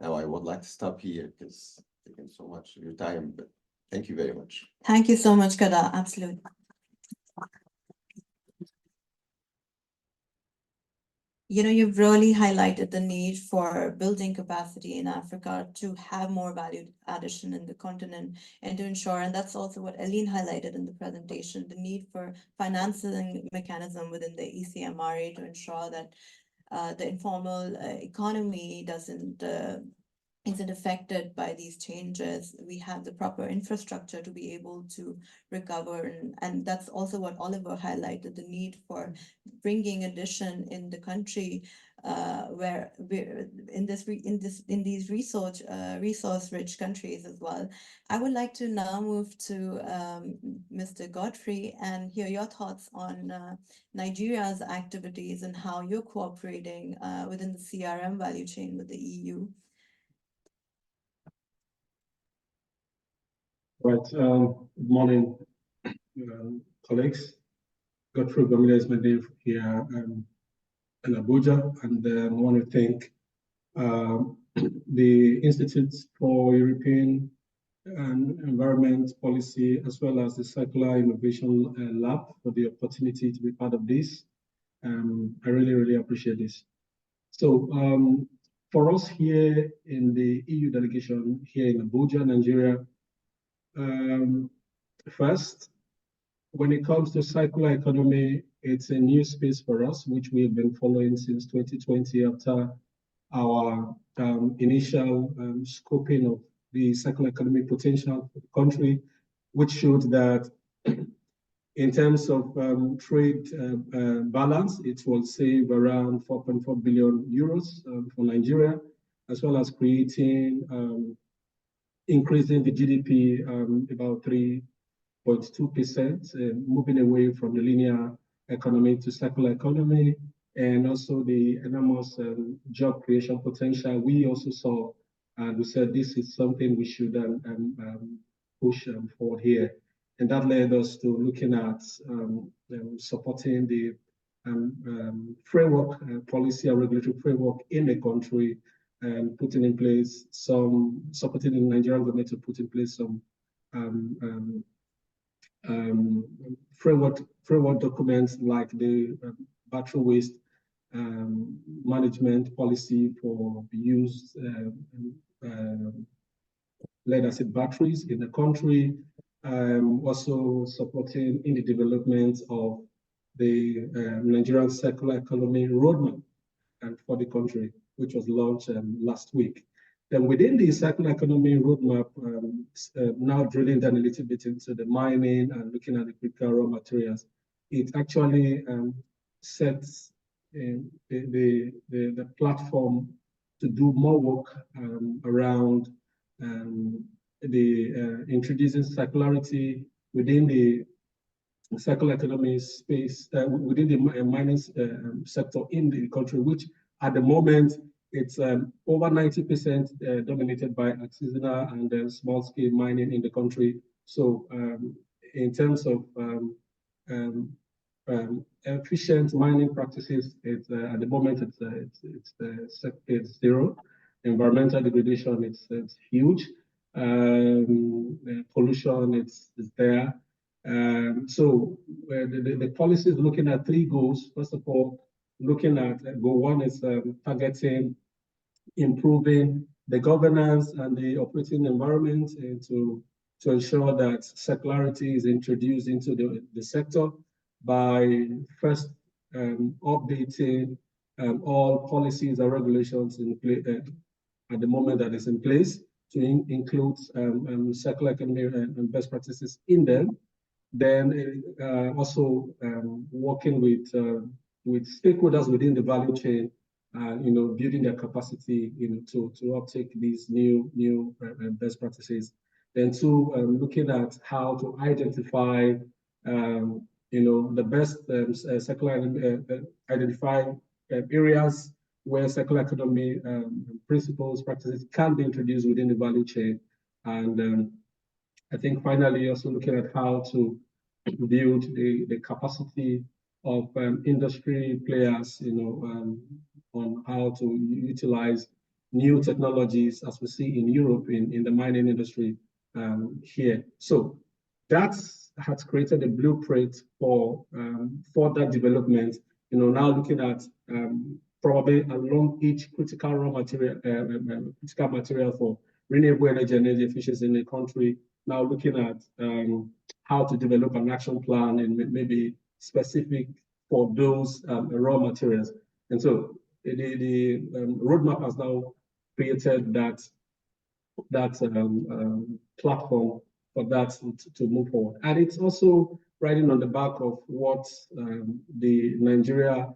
[SPEAKER 8] Now, I would like to stop here because I've taken so much of your time, but thank you very much.
[SPEAKER 1] Thank you so much, Kada. Absolutely. You know, you've really highlighted the need for building capacity in Africa to have more value addition in the continent and to ensure, and that's also what Eileen highlighted in the presentation, the need for financing mechanism within the ECMRA to ensure that the informal economy isn't affected by these changes. We have the proper infrastructure to be able to recover, and that's also what Oliver highlighted, the need for bringing addition in the country where we're in these resource-rich countries as well. I would like to now move to Mr. Godfrey and hear your thoughts on Nigeria's activities and how you're cooperating within the CRM value chain with the EU.
[SPEAKER 9] Right. Good morning, colleagues. Godfrey Gomila is my name here in Abuja, and I want to thank the Institute for European Environment Policy, as well as the Circular Innovation Lab, for the opportunity to be part of this. I really, really appreciate this. So for us here in the EU delegation here in Abuja, Nigeria, first, when it comes to circular economy, it's a new space for us, which we have been following since 2020 after our initial scoping of the circular economy potential for the country, which showed that in terms of trade balance, it will save around 4.4 billion euros for Nigeria, as well as creating increasing the GDP about 3.2%, moving away from the linear economy to circular economy, and also the enormous job creation potential. We also saw, and we said this is something we should push forward here. And that led us to looking at supporting the framework, policy and regulatory framework in the country, and putting in place supporting the Nigerian government to put in place some framework documents like the battery waste management policy for used lead acid batteries in the country, also supporting in the development of the Nigerian circular economy roadmap. and for the country, which was launched last week. Then within the circular economy roadmap, now drilling down a little bit into the mining and looking at the critical raw materials, it actually sets the platform to do more work around introducing circularity within the circular economy space, within the mining sector in the country, which at the moment it's over 90% dominated by artisanal and small-scale mining in the country. So in terms of efficient mining practices, it's at the moment it's zero. Environmental degradation, it's huge. Pollution, it's there. So the policy is looking at 3 goals. First of all, looking at goal 1 is targeting improving the governance and the operating environment to ensure that circularity is introduced into the sector by first updating all policies and regulations in place at the moment that is in place to include circular economy and best practices in them. Then also working with stakeholders within the value chain, building their capacity, to uptake these new best practices. Then 2, looking at how to identify, the best circular, identify areas where circular economy principles, practices can be introduced within the value chain. And I think finally also looking at how to build the capacity of industry players, on how to utilize new technologies as we see in Europe in the mining industry here. So that has created a blueprint for that development. Now looking at probably along each critical raw material, critical material for renewable energy and energy efficiency in the country. Now looking at how to develop an action plan and maybe specific for those raw materials. And so the roadmap has now created that platform for that to move forward. And it's also riding on the back of what the Nigeria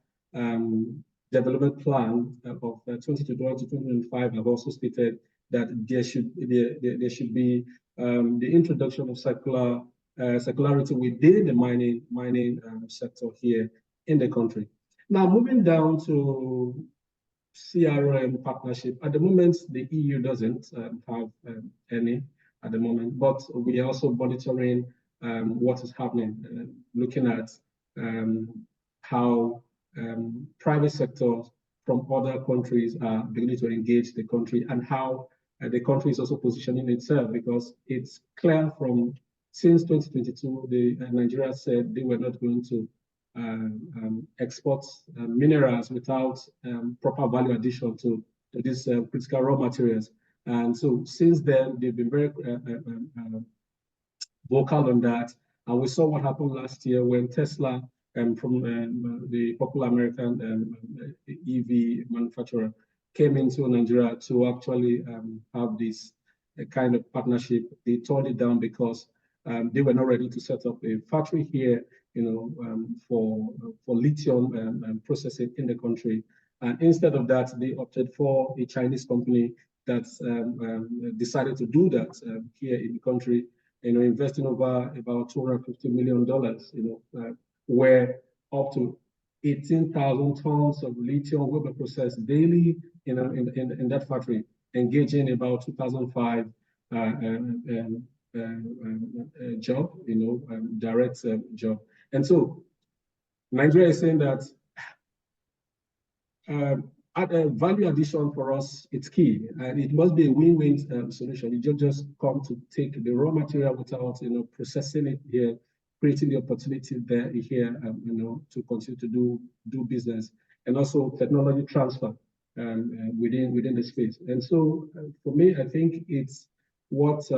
[SPEAKER 9] development plan of 2021 to 2025 have also stated, that there should be the introduction of circularity within the mining sector here in the country. Now moving down to CRM partnership. At the moment, the EU doesn't have any at the moment, but we are also monitoring what is happening, looking at how private sectors from other countries are beginning to engage the country, and how the country is also positioning itself, because it's clear from since 2022, Nigeria said they were not going to export minerals without proper value addition to these critical raw materials. And so since then, they've been very vocal on that. And we saw what happened last year when Tesla, from the popular American EV manufacturer, came into Nigeria to actually have this kind of partnership. They turned it down because they were not ready to set up a factory here, for lithium processing in the country. And instead of that, they opted for a Chinese company that decided to do that here in the country, investing over about $250 million, where up to 18,000 tons of lithium will be processed daily in that factory, engaging about 2,005 job, direct job. And so Nigeria is saying that value addition for us, it's key, and it must be a win-win solution. You don't just come to take the raw material without, processing it here, creating the opportunity there here, to continue to do business, and also technology transfer within the space. And so for me, I think it's what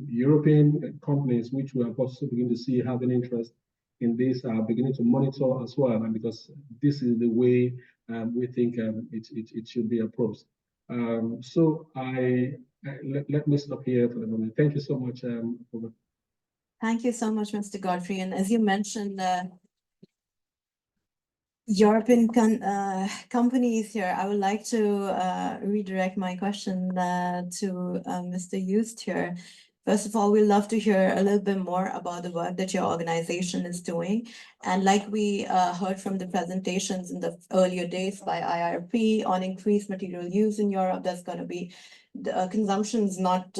[SPEAKER 9] European companies, which we are also beginning to see have an interest in this, are beginning to monitor as well, and because this is the way we think it should be approved. So let me stop here for the moment. Thank you so much.
[SPEAKER 1] Thank you so much, Mr. Godfrey. And as you mentioned, European companies here, I would like to redirect my question to Mr. Eust here. First of all, we'd love to hear a little bit more about the work that your organization is doing. And like we heard from the presentations in the earlier days by IRP on increased material use in Europe, there's going to be the consumption's not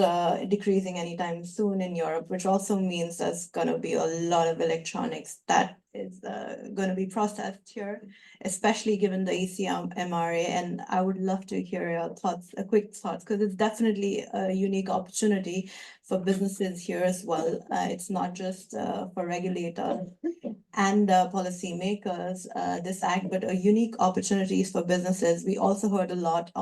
[SPEAKER 1] decreasing anytime soon in Europe, which also means there's going to be a lot of electronics that is going to be processed here, especially given the ECMRA. And I would love to hear your thoughts, quick thoughts, because it's definitely a unique opportunity for businesses here as well. It's not just for regulators and policymakers, this act, but a unique opportunities for businesses. We also heard a lot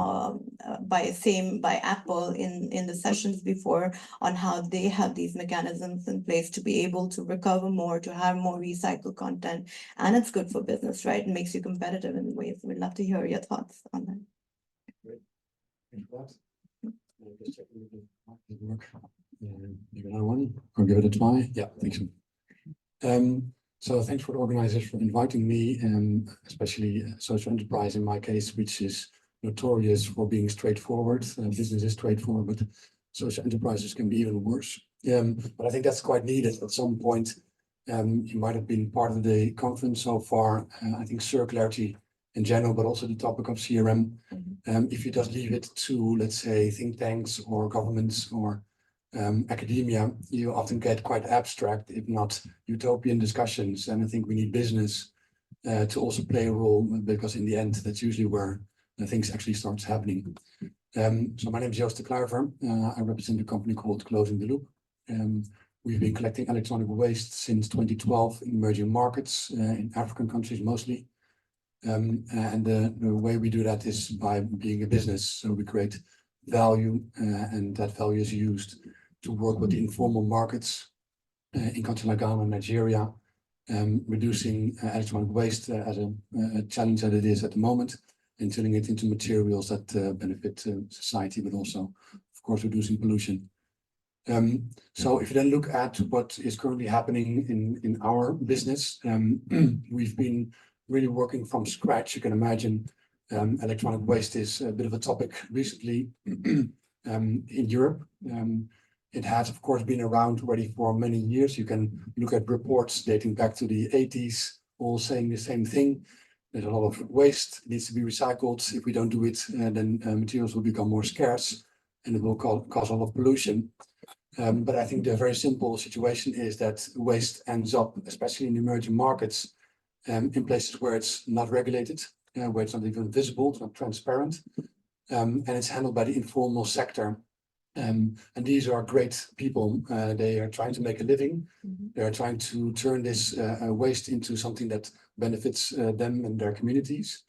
[SPEAKER 1] by Apple in the sessions before on how they have these mechanisms in place to be able to recover more, to have more recycled content, and it's good for business, right? It makes you competitive in ways. We'd love to hear your thoughts on that.
[SPEAKER 10] Great. Thanks for that. Just checking if it work. Maybe another one. I'll give it a try. Yeah, thanks. So thanks for the organizers for inviting me, and especially social enterprise in my case, which is notorious for being straightforward. Business is straightforward, but social enterprises can be even worse. But I think that's quite needed at some point. You might have been part of the conference so far. I think circularity in general, but also the topic of CRM. If you just leave it to, let's say, think tanks or governments or academia, you often get quite abstract, if not utopian discussions. And I think we need business to also play a role, because in the end, that's usually where things actually starts happening. So my name is Joost de Kluiver. I represent a company called Closing the Loop. We've been collecting electronic waste since 2012 in emerging markets, in African countries mostly. And the way we do that is by being a business. So we create value, and that value is used to work with the informal markets in countries like Ghana and Nigeria, reducing electronic waste as a challenge that it is at the moment, and turning it into materials that benefit society, but also, of course, reducing pollution. So if you then look at what is currently happening in our business, we've been really working from scratch. You can imagine electronic waste is a bit of a topic recently in Europe. It has, of course, been around already for many years. You can look at reports dating back to the 80s, all saying the same thing. There's a lot of waste, it needs to be recycled. If we don't do it, then materials will become more scarce, and it will cause a lot of pollution. But I think the very simple situation is that waste ends up, especially in emerging markets, in places where it's not regulated, where it's not even visible, it's not transparent, and it's handled by the informal sector. And these are great people. They are trying to make a living. They are trying to turn this waste into something that benefits them and their communities,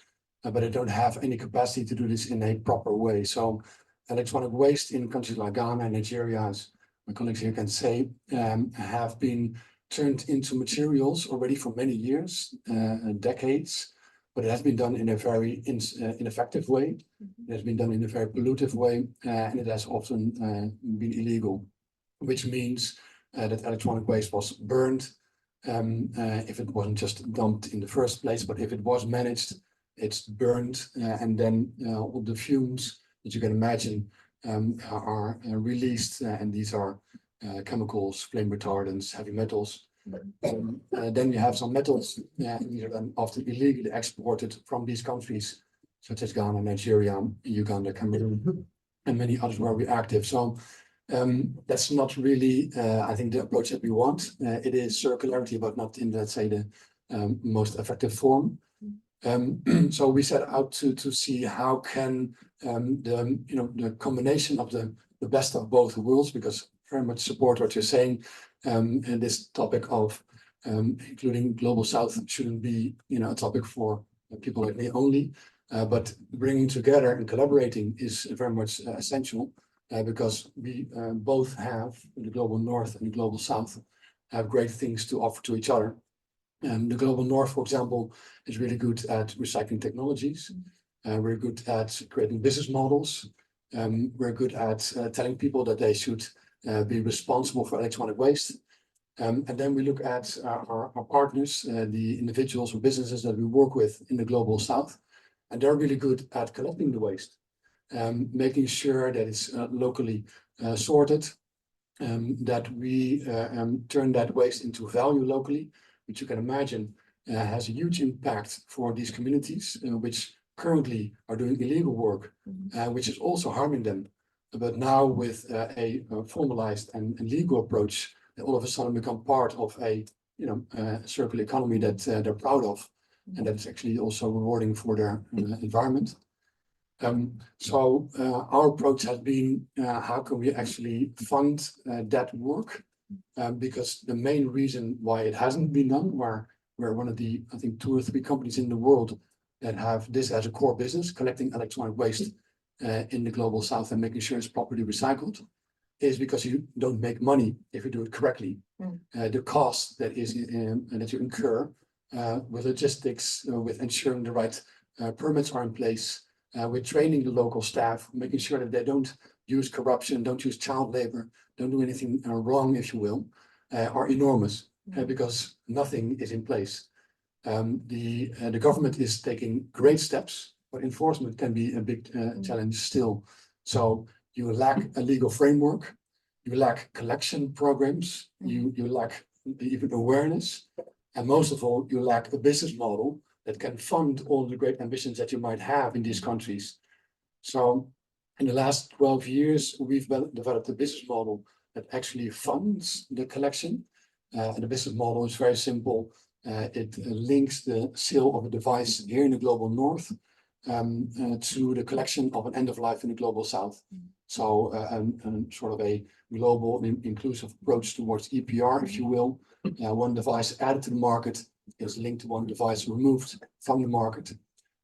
[SPEAKER 10] but they don't have any capacity to do this in a proper way. So electronic waste in countries like Ghana and Nigeria, as my colleagues here can say, have been turned into materials already for many years, decades, but it has been done in a very ineffective way. It has been done in a very pollutive way, and it has often been illegal, which means that electronic waste was burned if it wasn't just dumped in the first place, but if it was managed, it's burned, and then all the fumes that you can imagine are released, and these are chemicals, flame retardants, heavy metals. Then you have some metals, these are then often illegally exported from these countries, such as Ghana, Nigeria, Uganda, Cameroon, and many others where we're active. So that's not really, I think, the approach that we want. It is circularity, but not in, let's say, the most effective form. So we set out to see how can the combination of the best of both worlds, because very much support what you're saying, and this topic of including Global South shouldn't be a topic for people like me only, but bringing together and collaborating is very much essential, because we both have, the Global North and the Global South, have great things to offer to each other. The Global North, for example, is really good at recycling technologies. We're good at creating business models. We're good at telling people that they should be responsible for electronic waste. And then we look at our partners, the individuals or businesses that we work with in the Global South. And they're really good at collecting the waste, making sure that it's locally sorted, that we turn that waste into value locally, which you can imagine has a huge impact for these communities, which currently are doing illegal work, which is also harming them. But now with a formalized and legal approach, they all of a sudden become part of a circular economy that they're proud of, and that's actually also rewarding for their environment. So our approach has been how can we actually fund that work? Because the main reason why it hasn't been done, we're one of the, I think, 2 or 3 companies in the world that have this as a core business, collecting electronic waste in the Global South and making sure it's properly recycled, is because you don't make money if you do it correctly. The cost that is that you incur with logistics, with ensuring the right permits are in place, with training the local staff, making sure that they don't use corruption, don't use child labor, don't do anything wrong, if you will, are enormous because nothing is in place. The government is taking great steps, but enforcement can be a big challenge still. So you lack a legal framework, you lack collection programs, you lack even awareness, and most of all, you lack a business model that can fund all the great ambitions that you might have in these countries. So in the last 12 years, we've developed a business model that actually funds the collection. And the business model is very simple. It links the sale of a device here in the Global North to the collection of an end of life in the Global South. So sort of a global inclusive approach towards EPR, if you will. One device added to the market is linked to one device removed from the market.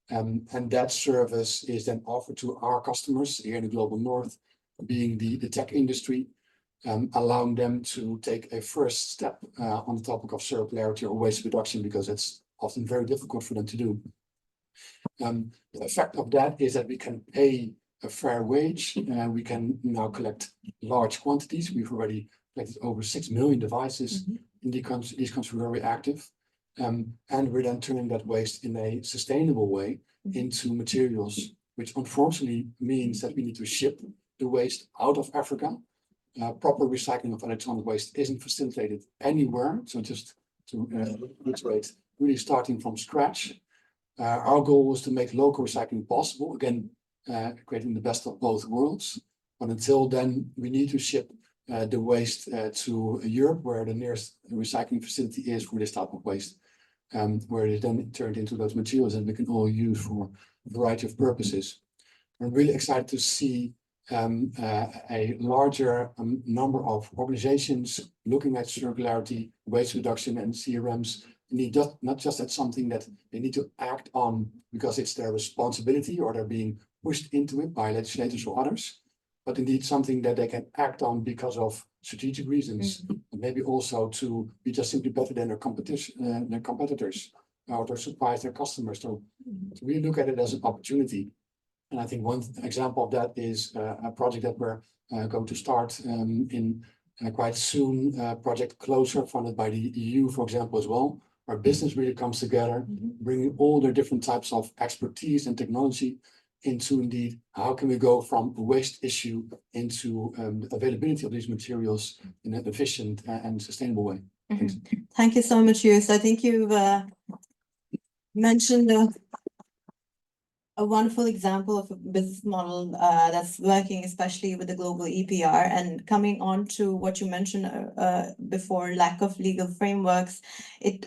[SPEAKER 10] And that service is then offered to our customers here in the Global North, being the tech industry, allowing them to take a first step on the topic of circularity or waste reduction, because it's often very difficult for them to do. The effect of that is that we can pay a fair wage. We can now collect large quantities. We've already collected over 6 million devices in these countries were very active. And we're then turning that waste in a sustainable way into materials, which unfortunately means that we need to ship the waste out of Africa. Proper recycling of electronic waste isn't facilitated anywhere. So just to reiterate, really starting from scratch. Our goal was to make local recycling possible, again, creating the best of both worlds. But until then, we need to ship the waste to Europe, where the nearest recycling facility is for this type of waste, where it is then turned into those materials that we can all use for a variety of purposes. I'm really excited to see a larger number of organizations looking at circularity, waste reduction, and CRMs. Not just as something that they need to act on because it's their responsibility or they're being pushed into it by legislators or others, but indeed something that they can act on because of strategic reasons, and maybe also to be just simply better than their competitors, or to surprise their customers. So to really look at it as an opportunity. And I think one example of that is a project that we're going to start in quite soon, Project Closer, funded by the EU, for example, as well, where business really comes together, bringing all their different types of expertise and technology into indeed, how can we go from a waste issue into the availability of these materials in an efficient and sustainable way.
[SPEAKER 1] Thank you so much, Yus. I think you've mentioned a wonderful example of a business model that's working, especially with the global EPR. And coming on to what you mentioned before, lack of legal frameworks,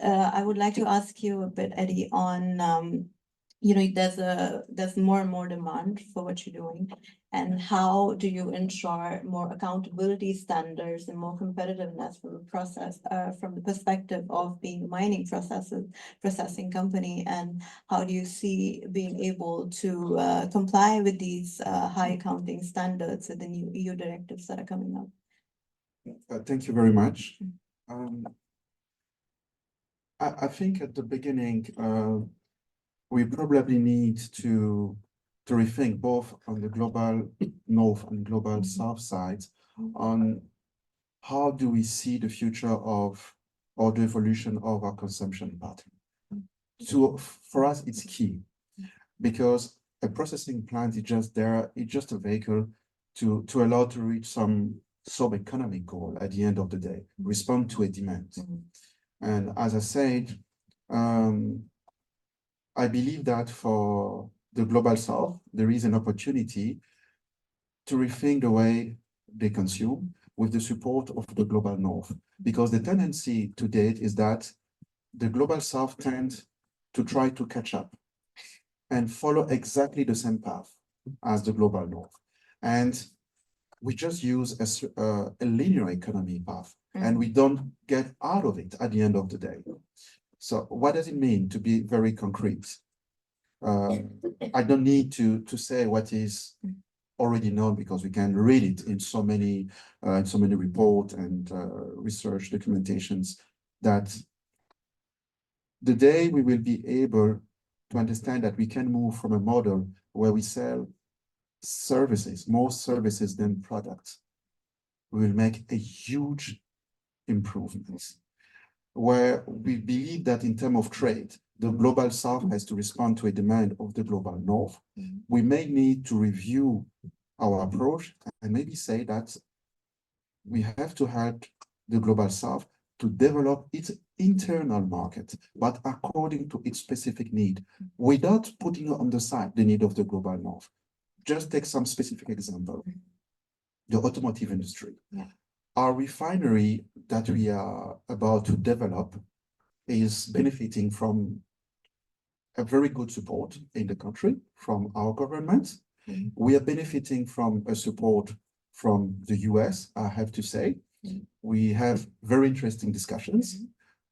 [SPEAKER 1] I would like to ask you a bit, Eddie, on there's more and more demand for what you're doing, and how do you ensure more accountability standards and more competitiveness from the process, from the perspective of being a mining processing company, and how do you see being able to comply with these high accounting standards with the new EU directives that are coming up?
[SPEAKER 6] Thank you very much. I think at the beginning, we probably need to rethink both on the global north and global south sides on how do we see the future of or the evolution of our consumption pattern. For us, it's key because a processing plant is just there, it's just a vehicle to allow to reach some sub-economic goal at the end of the day, respond to a demand. And as I said, I believe that for the global south, there is an opportunity to rethink the way they consume with the support of the global north. Because the tendency to date is that the global south tends to try to catch up and follow exactly the same path as the global north. And we just use a linear economy path, and we don't get out of it at the end of the day. So what does it mean to be very concrete? I don't need to say what is already known because we can read it in so many reports and research documentations that the day we will be able to understand that we can move from a model where we sell services, more services than products, we will make a huge improvement. Where we believe that in terms of trade, the global south has to respond to a demand of the global north. We may need to review our approach and maybe say that we have to help the global south to develop its internal market, but according to its specific need, without putting on the side the need of the global north. Just take some specific example. The automotive industry. Our refinery that we are about to develop is benefiting from a very good support in the country from our government. We are benefiting from a support from the US, I have to say. We have very interesting discussions.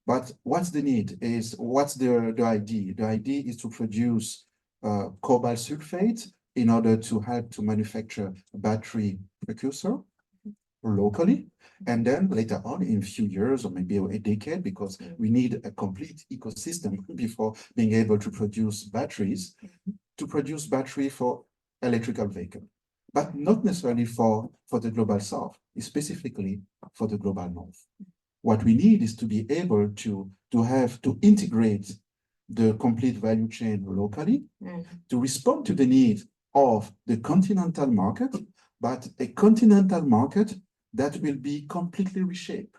[SPEAKER 6] But what's the need is, what's the idea? The idea is to produce cobalt sulfate in order to help to manufacture a battery precursor locally. And then later on in a few years or maybe a decade, because we need a complete ecosystem before being able to produce batteries, to produce battery for electrical vehicle, but not necessarily for the global south, specifically for the global north. What we need is to be able to integrate the complete value chain locally to respond to the need of the continental market, but a continental market that will be completely reshaped.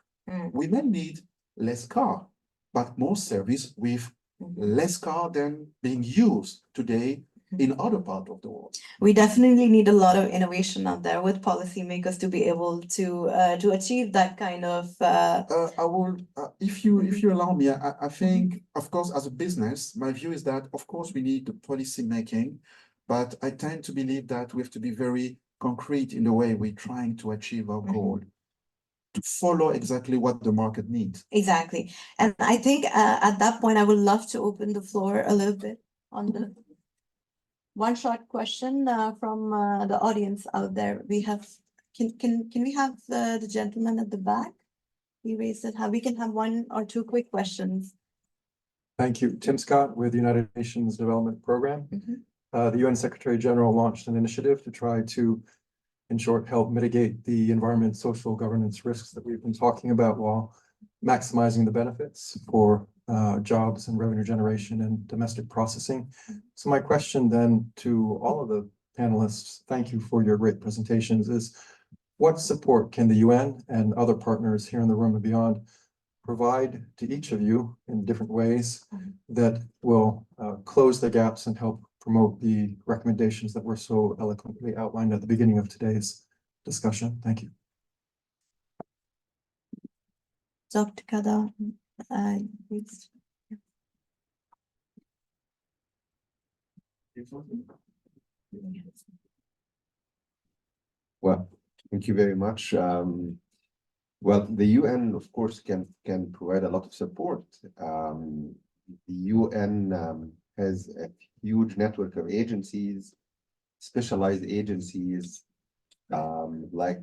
[SPEAKER 6] We may need less car, but more service with less car than being used today in other parts of the world.
[SPEAKER 1] We definitely need a lot of innovation out there with policymakers to be able to achieve that kind of.
[SPEAKER 6] I will, if you allow me, I think, of course, as a business, my view is that, of course, we need the policy making, but I tend to believe that we have to be very concrete in the way we're trying to achieve our goal, to follow exactly what the market needs.
[SPEAKER 1] Exactly. And I think at that point, I would love to open the floor a little bit on the one short question from the audience out there. We have, can we have the gentleman at the back? He raised it. We can have one or two quick questions.
[SPEAKER 11] Thank you. Tim Scott with the United Nations Development Program. The UN Secretary General launched an initiative to try to, in short, help mitigate the environment, social governance risks that we've been talking about while maximizing the benefits for jobs and revenue generation and domestic processing. So my question then to all of the panelists, thank you for your great presentations, is what support can the UN and other partners here in the room and beyond provide to each of you in different ways that will close the gaps and help promote the recommendations that were so eloquently outlined at the beginning of today's discussion? Thank you.
[SPEAKER 1] Dr. Kada, please.
[SPEAKER 8] Well, thank you very much. Well, the UN, of course, can provide a lot of support. The UN has a huge network of agencies, specialized agencies, like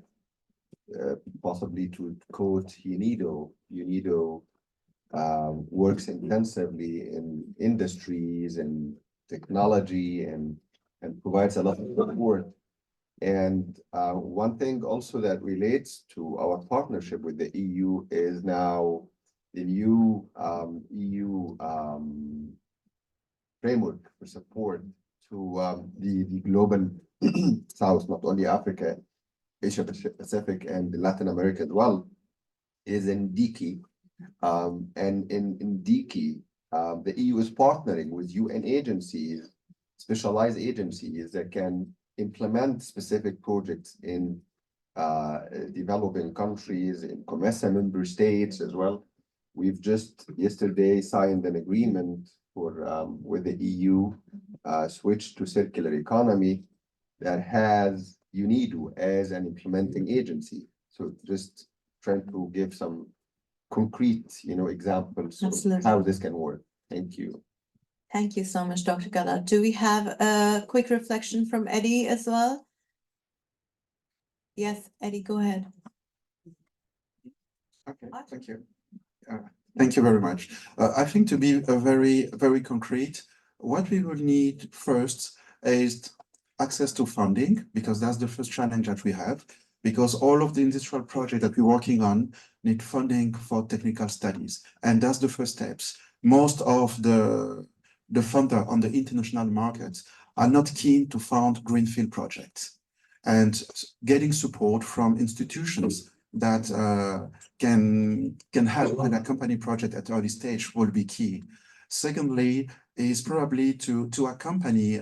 [SPEAKER 8] possibly to quote UNIDO works intensively in industries and technology and provides a lot of support. And one thing also that relates to our partnership with the EU is now the new EU framework for support to the global South, not only Africa, Asia Pacific, and Latin America as well, is in DKI. And in DKI, the EU is partnering with UN agencies, specialized agencies that can implement specific projects in developing countries, in COMESA member states as well. We've just yesterday signed an agreement for with the EU switch to circular economy that has UNIDO as an implementing agency. So just trying to give some concrete, examples of how this can work. Thank you.
[SPEAKER 1] Thank you so much, Dr. Gala. Do we have a quick reflection from Eddie as well? Yes, Eddie, go ahead.
[SPEAKER 6] Okay, thank you. Thank you very much. I think to be very, very concrete, what we will need first is access to funding, because that's the first challenge that we have, because all of the industrial projects that we're working on need funding for technical studies. And that's the first steps. Most of the funder on the international markets are not keen to fund greenfield projects. And getting support from institutions that can help and accompany project at early stage will be key. Secondly, is probably to accompany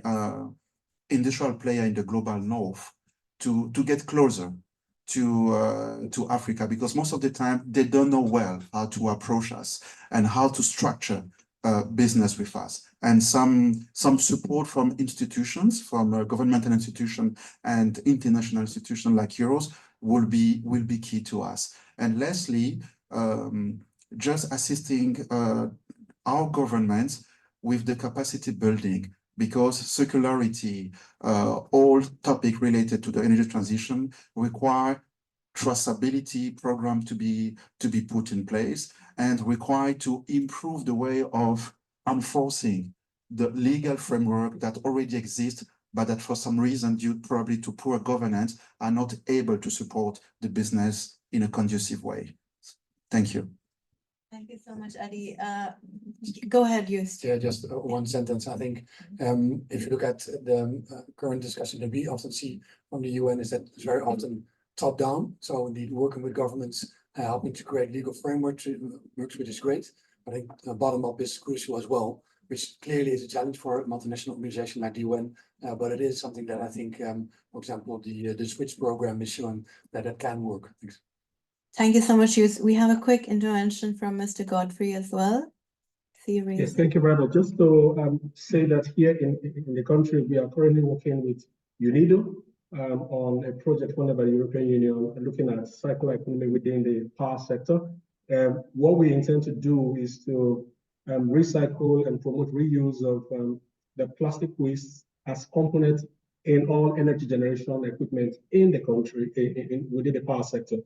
[SPEAKER 6] industrial player in the global north to get closer to Africa, because most of the time they don't know well how to approach us and how to structure business with us. And some support from institutions, from governmental institution and international institutions like Euros will be key to us. And lastly, just assisting our governments with the capacity building, because circularity, all topic related to the energy transition require traceability program to be put in place, and require to improve the way of enforcing the legal framework that already exists, but that for some reason, due probably to poor governance, are not able to support the business in a conducive way. Thank you.
[SPEAKER 1] Thank you so much, Eddie. Go ahead, Yus.
[SPEAKER 10] Yeah, just one sentence. I think if you look at the current discussion that we often see from the UN, is that it's very often top down. So indeed working with governments, helping to create legal frameworks, which is great. I think bottom up is crucial as well, which clearly is a challenge for a multinational organization like the UN, but it is something that I think, for example, the Switch program is showing that it can work. Thanks.
[SPEAKER 1] Thank you so much, Yus. We have a quick intervention from Mr. Godfrey as well.
[SPEAKER 9] Yes, thank you very much. Just to say that here in the country, we are currently working with UNIDO on a project funded by the European Union looking at circular economy within the power sector. What we intend to do is to recycle and promote reuse of the plastic waste as components in all energy generation equipment in the country, within the power sector.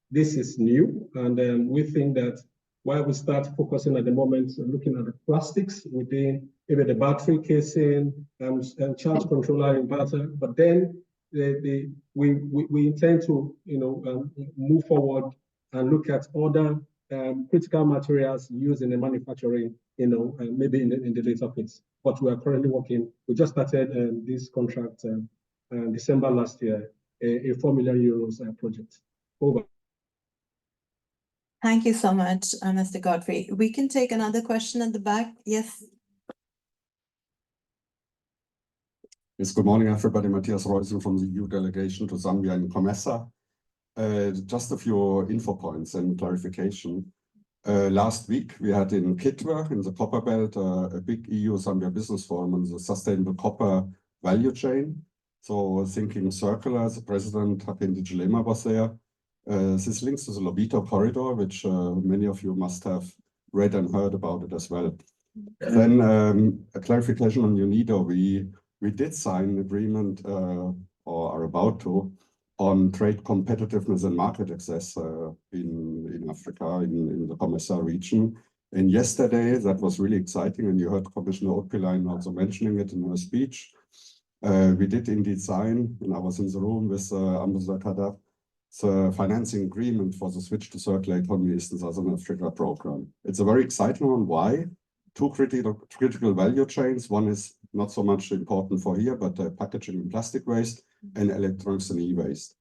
[SPEAKER 9] This is new, and we think that while we start focusing at the moment, looking at the plastics within maybe the battery casing and charge controller inverter, but then we intend to move forward and look at other critical materials used in the manufacturing, maybe in the later phase. But we are currently working. We just started this contract December last year, a 4 million euros project. Over.
[SPEAKER 1] Thank you so much, Mr. Godfrey. We can take another question at the back. Yes.
[SPEAKER 12] Yes, good morning, everybody. Matthias Reusel from the EU delegation to Zambia and COMESA. Just a few info points and clarification. Last week, we had in Kitwe, in the Copper Belt, a big EU-Zambia business forum on the sustainable copper value chain. So thinking circular, the president, Hapindi Chilema, was there. This links to the Lobito corridor, which many of you must have read and heard about it as well. Then a clarification on UNIDO. We did sign an agreement, or are about to, on trade competitiveness and market access in Africa, in the COMESA region. And yesterday, that was really exciting, and you heard Commissioner Otpilainen also mentioning it in her speech. We did indeed sign, and I was in the room with Ambassador Kadab, the financing agreement for the switch to circular economy East and Southern Africa program. It's a very exciting one. Why? Two critical value chains. One is not so much important for here, but packaging and plastic waste and electronics and e-waste.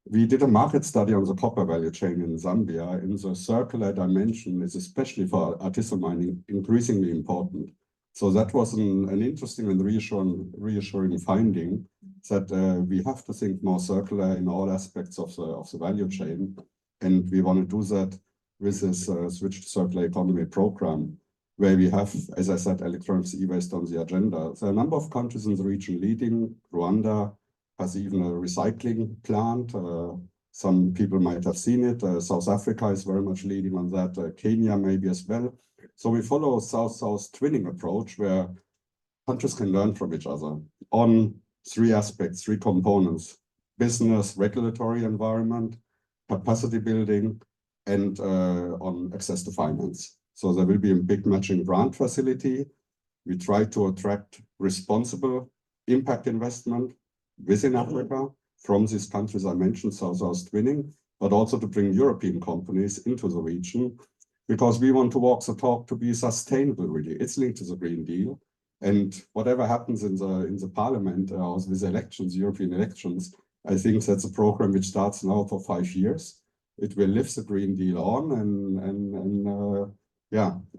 [SPEAKER 12] We did a market study on the copper value chain in Zambia, and the circular dimension is, especially for artisanal mining, increasingly important. So that was an interesting and reassuring finding, that we have to think more circular in all aspects of the value chain. And we want to do that with this Switch to Circular Economy program, where we have, as I said, electronics e-waste on the agenda. There are a number of countries in the region leading. Rwanda has even a recycling plant. Some people might have seen it. South Africa is very much leading on that. Kenya maybe as well. So we follow a South-South twinning approach where countries can learn from each other on three aspects, three components: business, regulatory environment, capacity building, and on access to finance. So there will be a big matching grant facility. We try to attract responsible impact investment within Africa from these countries I mentioned, South-South twinning, but also to bring European companies into the region, because we want to walk the talk to be sustainable, really. It's linked to the Green Deal. And whatever happens in the parliament with elections, European elections, I think that's a program which starts now for 5 years. It will live the Green Deal on,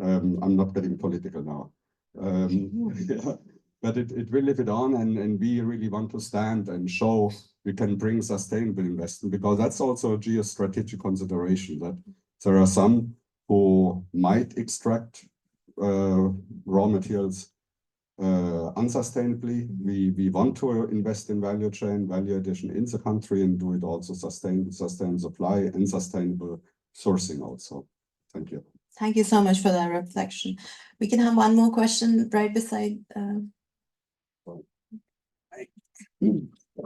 [SPEAKER 12] I'm not getting political now. Yeah, but it will live it on, and we really want to stand and show we can bring sustainable investment, because that's also a geostrategic consideration, that there are some who might extract raw materials unsustainably. We want to invest in value chain, value addition in the country, and do it also sustain supply and sustainable sourcing also. Thank you.
[SPEAKER 1] Thank you so much for that reflection. We can have one more question right beside.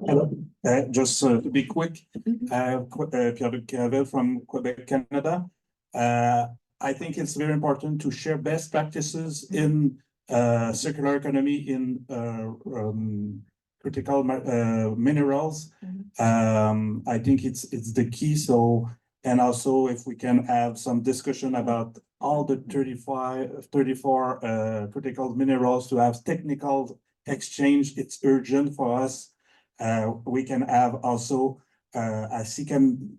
[SPEAKER 13] Hello, just to be quick, Pierre Cavel from Quebec, Canada. I think it's very important to share best practices in circular economy in critical minerals. I think it's the key. So, and also if we can have some discussion about all the 34 critical minerals to have technical exchange, it's urgent for us. We can have also, I see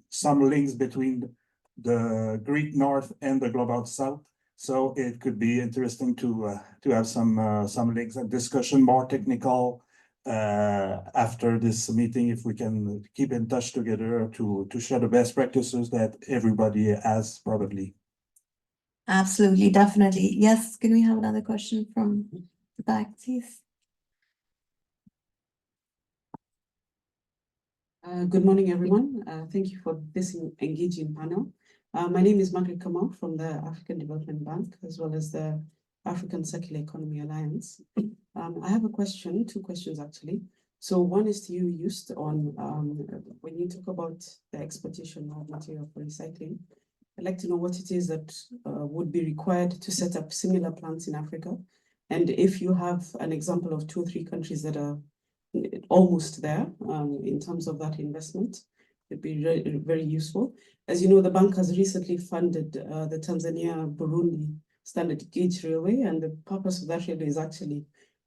[SPEAKER 13] some links between the Great North and the Global South. So it could be interesting to have some links and discussion, more technical, after this meeting, if we can keep in touch together to share the best practices that everybody has probably.
[SPEAKER 1] Absolutely, definitely. Yes, can we have another question from the back, please?
[SPEAKER 14] Good morning, everyone. Thank you for this engaging panel. My name is Margaret Kamau from the African Development Bank, as well as the African Circular Economy Alliance. I have a question, two questions actually. So one is to you, Just, on when you talk about the exportation of material for recycling, I'd like to know what it is that would be required to set up similar plants in Africa. And if you have an example of 2 or 3 countries that are almost there in terms of that investment, it'd be very, very useful. As you know, the bank has recently funded the Tanzania-Burundi standard gauge railway, and the purpose of that railway is actually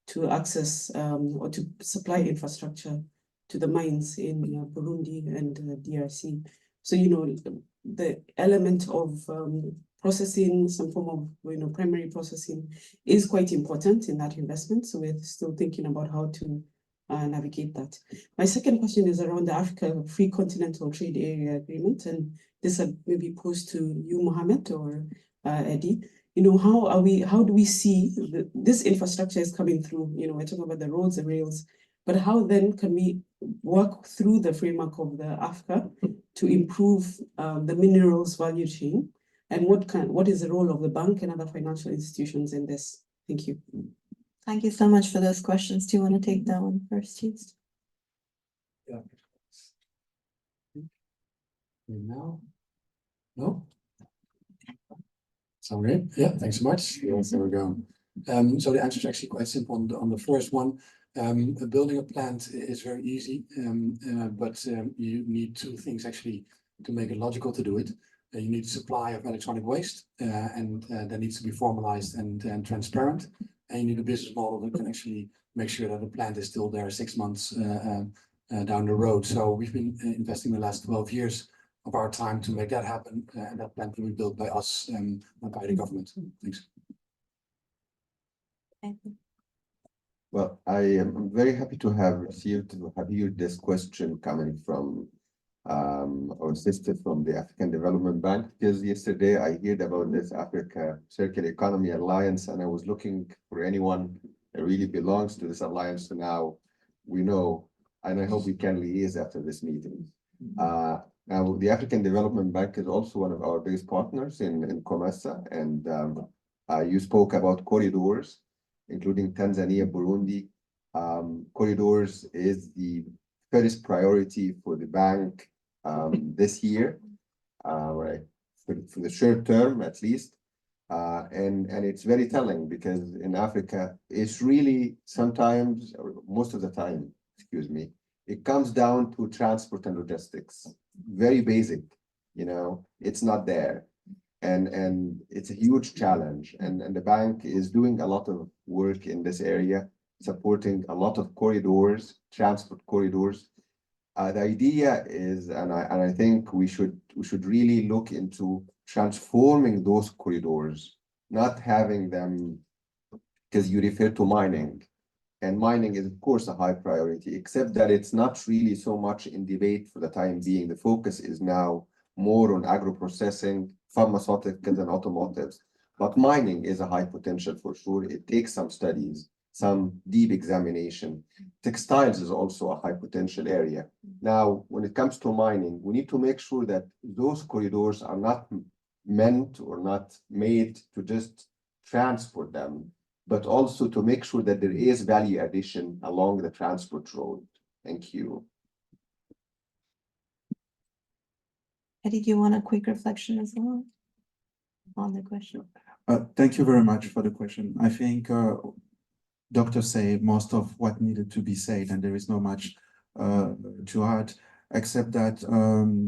[SPEAKER 14] to access or to supply infrastructure to the mines in Burundi and DRC. So, you know, the element of processing, some form of, you know, primary processing is quite important in that investment. So we're still thinking about how to navigate that. My second question is around the Africa Free Continental Trade Area Agreement, and this may be posed to you, Mohammed, or Eddie. You know, how do we see this infrastructure is coming through? You know, we're talking about the roads and rails, but how then can we work through the framework of the AFCA to improve the minerals value chain? And what is the role of the bank and other financial institutions in this? Thank you.
[SPEAKER 1] Thank you so much for those questions. Do you want to take that one first, Just?
[SPEAKER 10] Yeah. Now? No? Sound good? Yeah, thanks so much. Yes, there we go. So the answer is actually quite simple on the first one. Building a plant is very easy, but you need two things actually to make it logical to do it. You need supply of electronic waste, and that needs to be formalized and transparent. And you need a business model that can actually make sure that the plant is still there 6 months down the road. So we've been investing the last 12 years of our time to make that happen, and that plant will be built by us and by the government. Thanks.
[SPEAKER 8] Well, I am very happy to have heard this question coming from our sister from the African Development Bank, because yesterday I heard about this Africa Circular Economy Alliance, and I was looking for anyone that really belongs to this alliance. So now we know, and I hope we can liaise after this meeting. Now, the African Development Bank is also one of our biggest partners in COMESA, and you spoke about corridors, including Tanzania, Burundi. Corridors is the first priority for the bank this year, right, for the short term at least. And it's very telling, because in Africa, it's really sometimes, or most of the time, excuse me, it comes down to transport and logistics. Very basic, you know, it's not there. And it's a huge challenge. And the bank is doing a lot of work in this area, supporting a lot of corridors, transport corridors. The idea is, and I think we should really look into transforming those corridors, not having them, because you refer to mining, and mining is of course a high priority, except that it's not really so much in debate for the time being. The focus is now more on agro-processing, pharmaceuticals and automotives, but mining is a high potential for sure. It takes some studies, some deep examination. Textiles is also a high potential area. Now, when it comes to mining, we need to make sure that those corridors are not meant or not made to just transport them, but also to make sure that there is value addition along the transport road. Thank you.
[SPEAKER 1] Eddie, do you want a quick reflection as well on the question?
[SPEAKER 6] Thank you very much for the question. I think doctors say most of what needed to be said, and there is not much to add, except that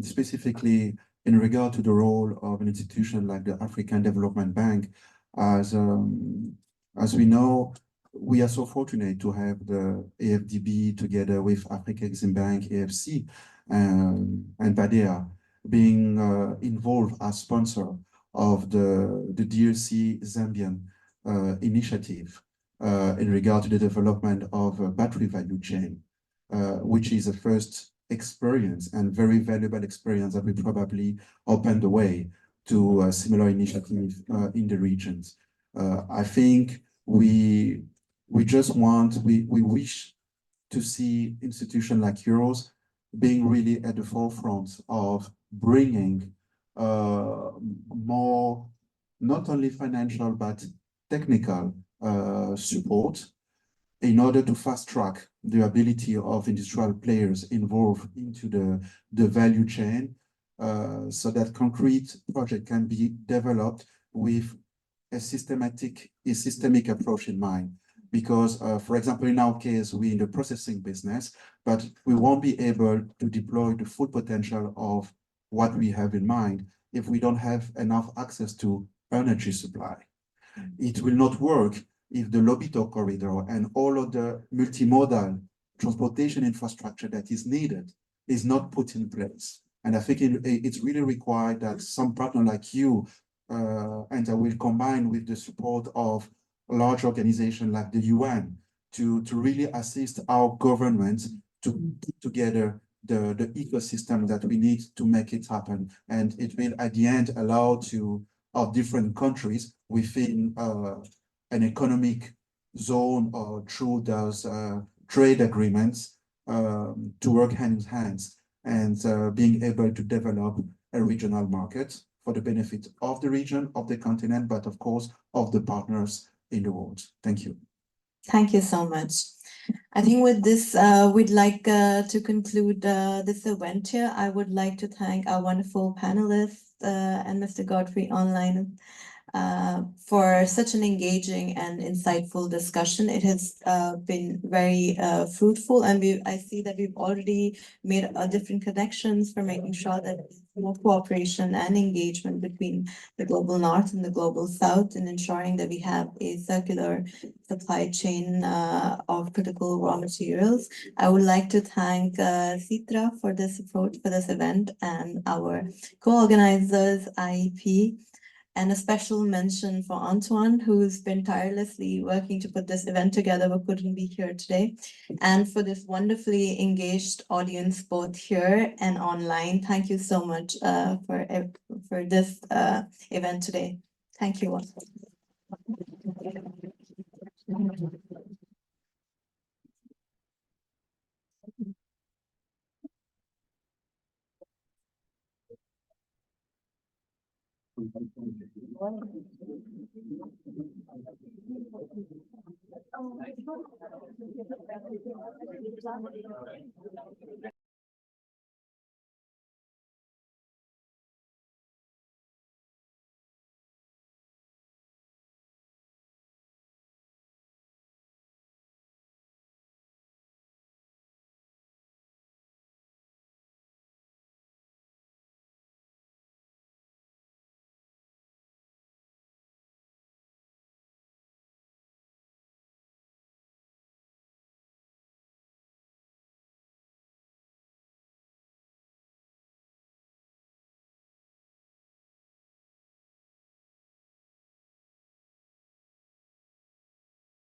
[SPEAKER 6] specifically in regard to the role of an institution like the African Development Bank, as we know, we are so fortunate to have the AFDB together with Africa Exim Bank, AFC, and BADEA being involved as sponsor of the DRC Zambian initiative in regard to the development of a battery value chain, which is a first experience and very valuable experience that will probably open the way to a similar initiative in the regions. I think we wish to see institutions like yours being really at the forefront of bringing more, not only financial, but technical support in order to fast track the ability of industrial players involved into the value chain, so that concrete project can be developed with a systemic approach in mind. Because, for example, in our case, we're in the processing business, but we won't be able to deploy the full potential of what we have in mind if we don't have enough access to energy supply. It will not work if the Lobito corridor and all of the multimodal transportation infrastructure that is needed is not put in place. And I think it's really required that some partner like you, and I will combine with the support of a large organization like the UN to really assist our governments to put together the ecosystem that we need to make it happen. And it will at the end allow to our different countries within an economic zone or through those trade agreements to work hand in hand and being able to develop a regional market for the benefit of the region, of the continent, but of course of the partners in the world. Thank you.
[SPEAKER 1] Thank you so much. I think with this, we'd like to conclude this event here. I would like to thank our wonderful panelists and Mr. Godfrey online for such an engaging and insightful discussion. It has been very fruitful, and I see that we've already made different connections for making sure that more cooperation and engagement between the global north and the global south, and ensuring that we have a circular supply chain of critical raw materials. I would like to thank Citra for this approach for this event, and our co-organizers, IEP, and a special mention for Antoine, who's been tirelessly working to put this event together but couldn't be here today. And for this wonderfully engaged audience, both here and online. Thank you so much for this event today. Thank you all.